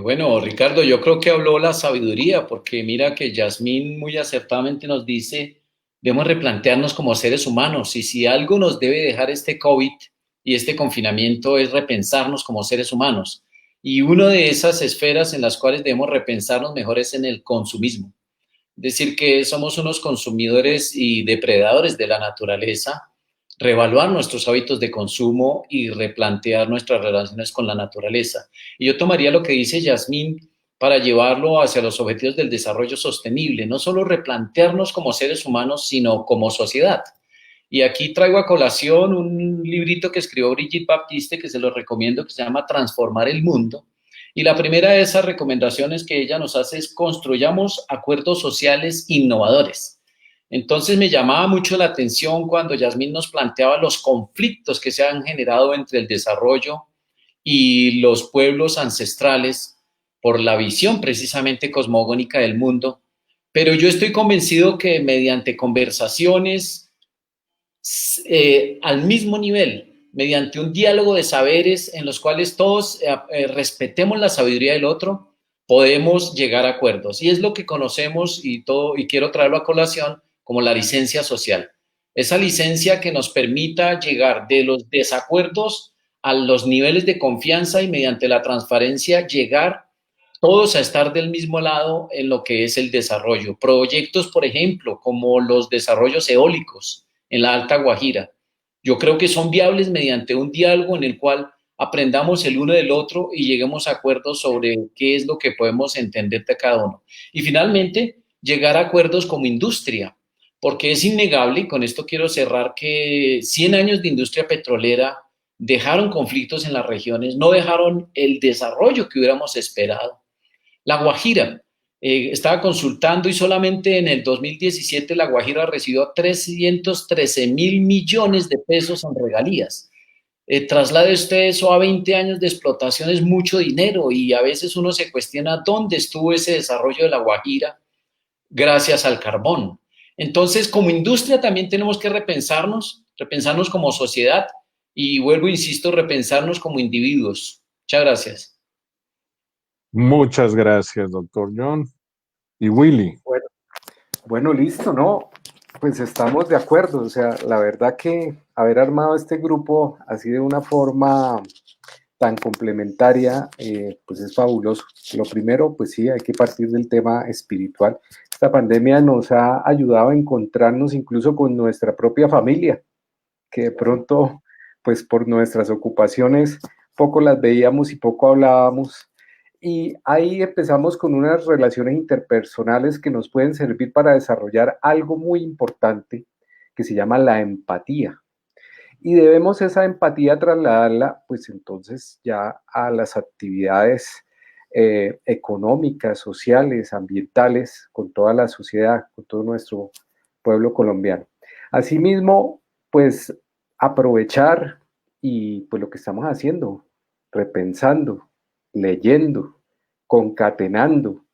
Bueno, Ricardo, yo creo que habló la sabiduría, porque mira que Yasmín muy acertadamente nos dice, debemos replantearnos como seres humanos, y si algo nos debe dejar este COVID y este confinamiento es repensarnos como seres humanos. Y una de esas esferas en las cuales debemos repensarnos mejor es en el consumismo. Es decir, que somos unos consumidores y depredadores de la naturaleza, reevaluar nuestros hábitos de consumo y replantear nuestras relaciones con la naturaleza. Y yo tomaría lo que dice Yasmín para llevarlo hacia los objetivos del desarrollo sostenible, no solo replantearnos como seres humanos, sino como sociedad. Y aquí traigo a colación un librito que escribió Brigitte Baptiste, que se lo recomiendo, que se llama Transformar el Mundo. Y la primera de esas recomendaciones que ella nos hace es construyamos acuerdos sociales innovadores. Entonces me llamaba mucho la atención cuando Yasmín nos planteaba los conflictos que se han generado entre el desarrollo y los pueblos ancestrales por la visión precisamente cosmogónica del mundo. Pero yo estoy convencido que mediante conversaciones al mismo nivel, mediante un diálogo de saberes en los cuales todos respetemos la sabiduría del otro, podemos llegar a acuerdos. Y es lo que conocemos y quiero traerlo a colación como la licencia social. Esa licencia que nos permita llegar de los desacuerdos a los niveles de confianza y mediante la transparencia llegar todos a estar del mismo lado en lo que es el desarrollo. Proyectos, por ejemplo, como los desarrollos eólicos en la Alta Guajira. Yo creo que son viables mediante un diálogo en el cual aprendamos el uno del otro y lleguemos a acuerdos sobre qué es lo que podemos entender de cada uno. Y finalmente, llegar a acuerdos como industria, porque es innegable, y con esto quiero cerrar, que 100 años de industria petrolera dejaron conflictos en las regiones, no dejaron el desarrollo que hubiéramos esperado. La Guajira, estaba consultando y solamente en el 2017 La Guajira recibió 313.000 millones de pesos en regalías. Traslade usted eso a 20 años de explotación, es mucho dinero y a veces uno se cuestiona dónde estuvo ese desarrollo de La Guajira gracias al carbón. Entonces, como industria también tenemos que repensarnos como sociedad y vuelvo, insisto, repensarnos como individuos. Muchas gracias. Muchas gracias, doctor John. ¿Y Willy? Bueno, listo, ¿no? Pues estamos de acuerdo, o sea, la verdad que haber armado este grupo así de una forma tan complementaria, pues es fabuloso. Lo primero, pues sí, hay que partir del tema espiritual. Esta pandemia nos ha ayudado a encontrarnos incluso con nuestra propia familia, que de pronto, pues por nuestras ocupaciones, poco las veíamos y poco hablábamos. Y ahí empezamos con unas relaciones interpersonales que nos pueden servir para desarrollar algo muy importante que se llama la empatía. Y debemos esa empatía trasladarla, pues entonces ya a las actividades económicas, sociales, ambientales, con toda la sociedad, con todo nuestro pueblo colombiano. Asimismo, pues aprovechar y pues lo que estamos haciendo, repensando, leyendo, concatenando,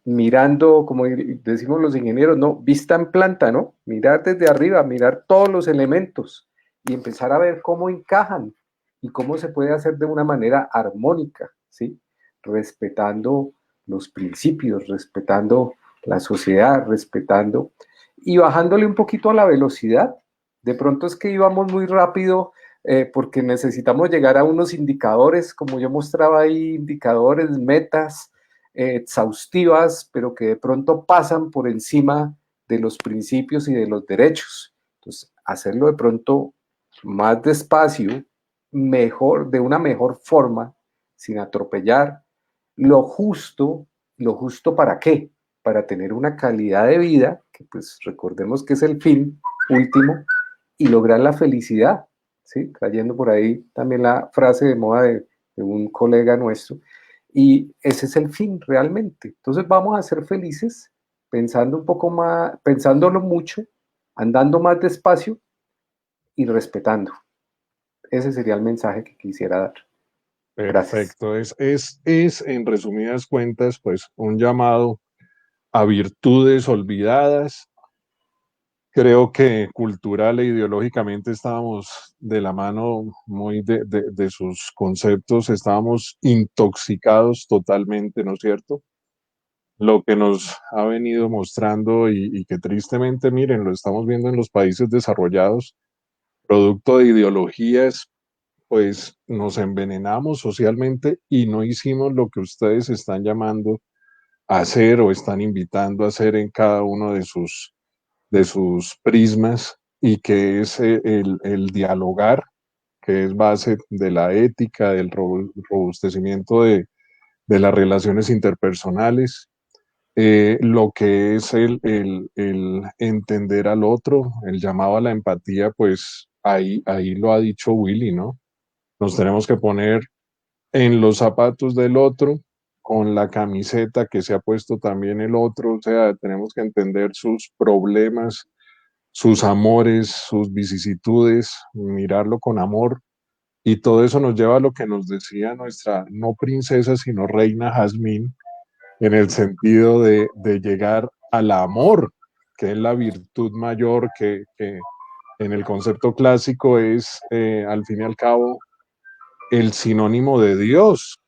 mirando, como decimos los ingenieros, no, vista en planta, ¿no? Mirar desde arriba, mirar todos los elementos y empezar a ver cómo encajan y cómo se puede hacer de una manera armónica, ¿sí? Respetando los principios, respetando la sociedad, respetando y bajándole un poquito a la velocidad. De pronto es que íbamos muy rápido porque necesitamos llegar a unos indicadores, como yo mostraba ahí, indicadores, metas exhaustivas, pero que de pronto pasan por encima de los principios y de los derechos. Entonces, hacerlo de pronto más despacio, mejor, de una mejor forma, sin atropellar, lo justo ¿para qué? Para tener una calidad de vida, que pues recordemos que es el fin último, y lograr la felicidad, ¿sí? Trayendo por ahí también la frase de moda de un colega nuestro, y ese es el fin realmente. Entonces vamos a ser felices pensando un poco más, pensándolo mucho, andando más despacio y respetando. Ese sería el mensaje que quisiera dar. Perfecto. Gracias. Es en resumidas cuentas, pues un llamado a virtudes olvidadas. Creo que cultural e ideológicamente estábamos de la mano muy de sus conceptos, estábamos intoxicados totalmente, ¿no es cierto? Lo que nos ha venido mostrando y que tristemente, miren, lo estamos viendo en los países desarrollados, producto de ideologías, pues nos envenenamos socialmente y no hicimos lo que ustedes están llamando a hacer o están invitando a hacer en cada uno de sus prismas y que es el dialogar, que es base de la ética, del robustecimiento de las relaciones interpersonales, lo que es el entender al otro, el llamado a la empatía, pues ahí lo ha dicho Willy, ¿no? Nos tenemos que poner en los zapatos del otro, con la camiseta que se ha puesto también el otro, o sea, tenemos que entender sus problemas, sus amores, sus vicisitudes, mirarlo con amor, y todo eso nos lleva a lo que nos decía nuestra no princesa, sino reina Jazmín, en el sentido de llegar al amor, que es la virtud mayor que en el concepto clásico es, al fin y al cabo, el sinónimo de Dios.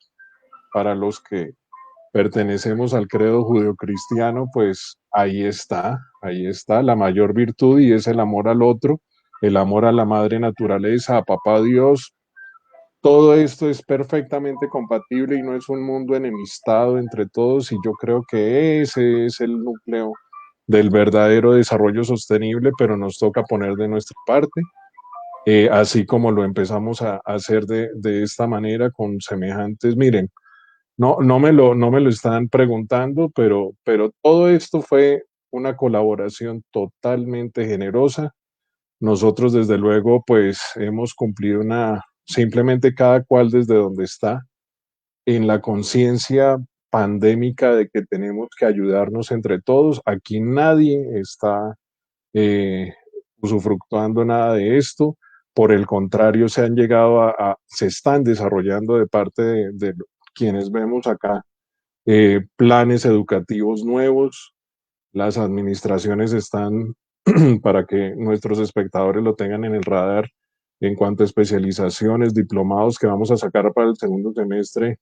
Para los que pertenecemos al credo judeocristiano, pues ahí está la mayor virtud, y es el amor al otro, el amor a la madre naturaleza, a papá Dios. Todo esto es perfectamente compatible y no es un mundo enemistado entre todos, y yo creo que ese es el núcleo del verdadero desarrollo sostenible, pero nos toca poner de nuestra parte, así como lo empezamos a hacer de esta manera con semejantes. Miren, no me lo están preguntando, pero todo esto fue una colaboración totalmente generosa. Nosotros, desde luego, pues hemos cumplido simplemente cada cual desde donde está, en la conciencia pandémica de que tenemos que ayudarnos entre todos. Aquí nadie está usufructuando nada de esto. Por el contrario, se están desarrollando de parte de quienes vemos acá planes educativos nuevos. Las administraciones están, para que nuestros espectadores lo tengan en el radar, en cuanto a especializaciones, diplomados que vamos a sacar para el segundo semestre.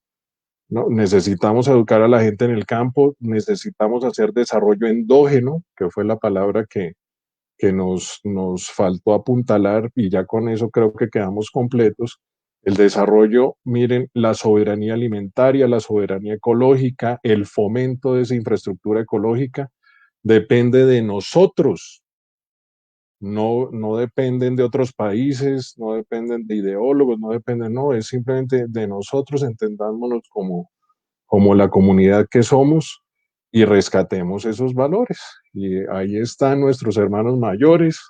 No, necesitamos educar a la gente en el campo, necesitamos hacer desarrollo endógeno, que fue la palabra que nos faltó apuntalar, y ya con eso creo que quedamos completos. El desarrollo, miren, la soberanía alimentaria, la soberanía ecológica, el fomento de esa infraestructura ecológica, depende de nosotros. No dependen de otros países, no dependen de ideólogos, no, es simplemente de nosotros. Entendámonos como la comunidad que somos, y rescatemos esos valores. Y ahí están nuestros hermanos mayores,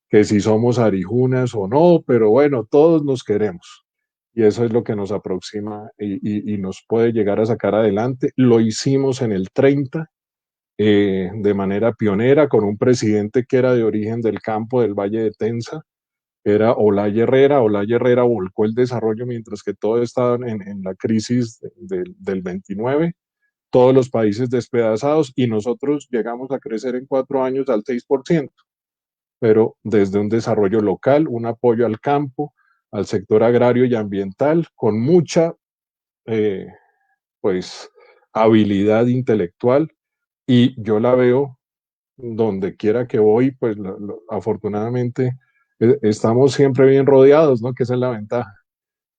que si somos arijunas o no, pero bueno, todos nos queremos. Y eso es lo que nos aproxima y nos puede llegar a sacar adelante. Lo hicimos en el 30, de manera pionera, con un presidente que era de origen del campo del Valle de Tensa, era Olaya Herrera. Olaya Herrera volcó el desarrollo mientras que todos estaban en la crisis del 29, todos los países despedazados, y nosotros llegamos a crecer en 4 años al 6%, pero desde un desarrollo local, un apoyo al campo, al sector agrario y ambiental, con mucha pues habilidad intelectual, y yo la veo donde quiera que voy. Pues afortunadamente estamos siempre bien rodeados, ¿no? Que esa es la ventaja.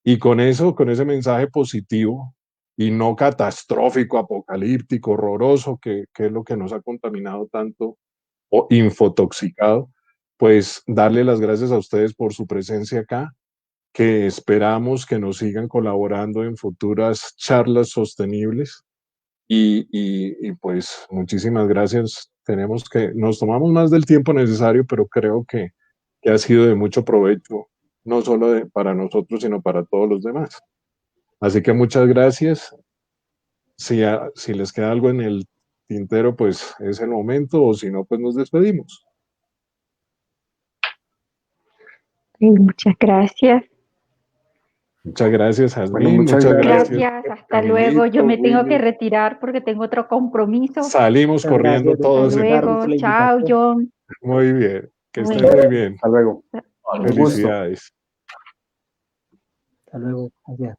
Y con eso, con ese mensaje positivo y no catastrófico, apocalíptico, horroroso, que es lo que nos ha contaminado tanto o infotoxicado, pues darle las gracias a ustedes por su presencia acá, que esperamos que nos sigan colaborando en futuras charlas sostenibles. Y pues muchísimas gracias. Nos tomamos más del tiempo necesario, pero creo que ha sido de mucho provecho, no solo para nosotros, sino para todos los demás. Así que muchas gracias. Si les queda algo en el tintero, pues es el momento, o si no, pues nos despedimos. Muchas gracias. Muchas gracias, Jazmín. Bueno, muchas gracias. Hasta Camilito, luego. Yo me tengo que Willy. retirar porque tengo otro compromiso. Salimos corriendo todos. Hasta luego. Chao, John. Muy bien. Que estén muy bien. Hasta luego. Felicidades. Hasta luego. Gracias.